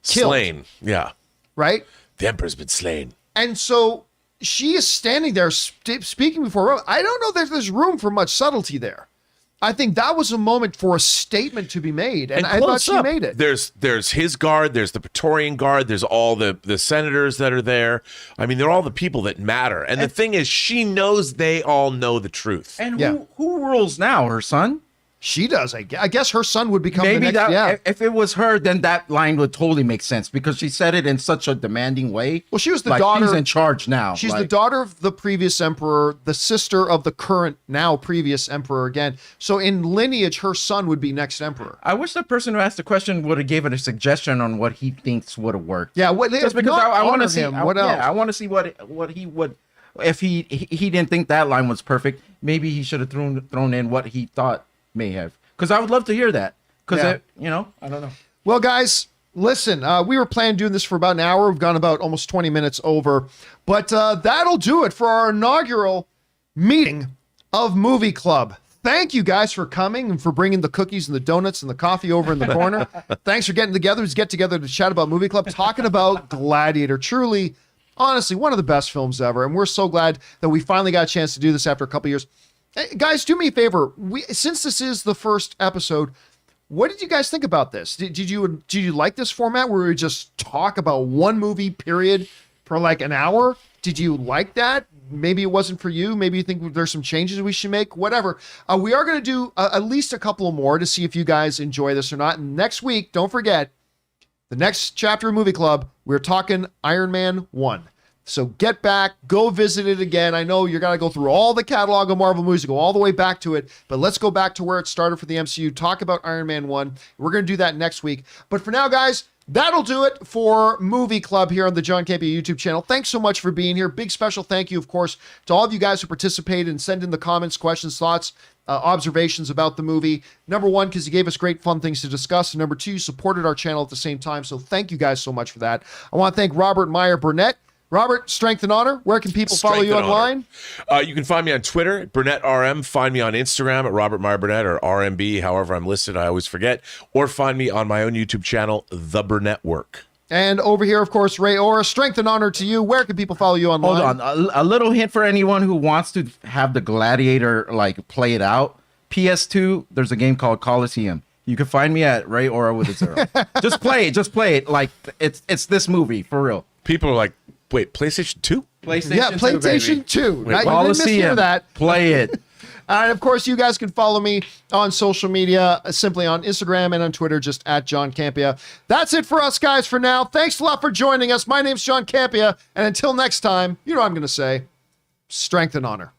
Speaker 1: killed.
Speaker 2: Slain. Yeah.
Speaker 1: Right?
Speaker 2: The emperor's been slain.
Speaker 1: And so she is standing there speaking before Rome. I don't know that there's room for much subtlety there. I think that was a moment for a statement to be made, and I thought
Speaker 2: close
Speaker 1: she
Speaker 2: up,
Speaker 1: made it.
Speaker 2: There's his guard, there's the Praetorian Guard, there's all the senators that are there. I mean, they're all the people that matter. And the thing is, she knows they all know the truth.
Speaker 3: And
Speaker 1: Yeah.
Speaker 3: who rules now? Her son?
Speaker 1: She does. I guess her son would become
Speaker 3: Maybe
Speaker 1: the next. Yeah.
Speaker 3: if it was her, then that line would totally make sense because she said it in such a demanding way.
Speaker 1: Well, she was the
Speaker 3: like
Speaker 1: daughter.
Speaker 3: She's in charge now.
Speaker 1: She's the
Speaker 3: like,
Speaker 1: daughter of the previous emperor, the sister of the current, now previous emperor again. So in lineage, her son would be next emperor.
Speaker 3: I wish the person who asked the question would have given a suggestion on what he thinks would have worked.
Speaker 1: Yeah. What,
Speaker 3: Just because I want to see
Speaker 1: him. What else?
Speaker 3: Yeah, I want to see what he would. If he didn't think that line was perfect, maybe he should have thrown in what he thought may have. Because I would love to hear that. Because
Speaker 1: Yeah.
Speaker 3: I don't know.
Speaker 1: Well, guys, listen, we were planning doing this for about an hour. We've gone about almost 20 minutes over. But that'll do it for our inaugural meeting of Movie Club. Thank you guys for coming and for bringing the cookies and the donuts and the coffee over in the corner. Thanks for getting together. Let's get together to chat about Movie Club, talking about Gladiator. Truly, honestly, one of the best films ever. And we're so glad that we finally got a chance to do this after a couple years. Hey, guys, do me a favor. Since this is the first episode, what did you guys think about this? Did you like this format where we just talk about one movie period for like an hour? Did you like that? Maybe it wasn't for you. Maybe you think there's some changes we should make. Whatever. We are going to do at least a couple more to see if you guys enjoy this or not. And next week, don't forget, the next chapter of Movie Club, we're talking Iron Man 1. So get back, go visit it again. I know you're going to go through all the catalog of Marvel movies, go all the way back to it, but let's go back to where it started for the MCU, talk about Iron Man 1. We're going to do that next week. But for now, guys, that'll do it for Movie Club here on the John Campea YouTube channel. Thanks so much for being here. Big special thank you, of course, to all of you guys who participated and send in the comments, questions, thoughts, observations about the movie. Number one, because you gave us great fun things to discuss. And number two, you supported our channel at the same time. So thank you guys so much for that. I want to thank Robert Meyer Burnett. Robert, Strength and Honor, where can people follow you online?
Speaker 2: You can find me on Twitter at BurnettRM. Find me on Instagram at Robert Meyer Burnett or RMB, however I'm listed. I always forget. Or find me on my own YouTube channel, The Burnett Work.
Speaker 1: And over here, of course, Ray Ora. Strength and Honor to you. Where can people follow you online?
Speaker 3: Hold on. A little hint for anyone who wants to have the Gladiator, like, play it out. PS2, there's a game called Coliseum. You can find me at Ray Ora with a 0. Just play it. Just play it. Like, it's this movie, for real.
Speaker 2: People are like, wait, PlayStation 2?
Speaker 3: PlayStation
Speaker 1: yeah,
Speaker 3: 2,
Speaker 1: PlayStation 2.
Speaker 3: Wait,
Speaker 1: Now, you didn't mishear that.
Speaker 3: Play it.
Speaker 1: And of course, you guys can follow me on social media, simply on Instagram and on Twitter, just at John Campea. That's it for us, guys, for now. Thanks a lot for joining us. My name's John Campea. And until next time, you know what I'm going to say. Strength and honor.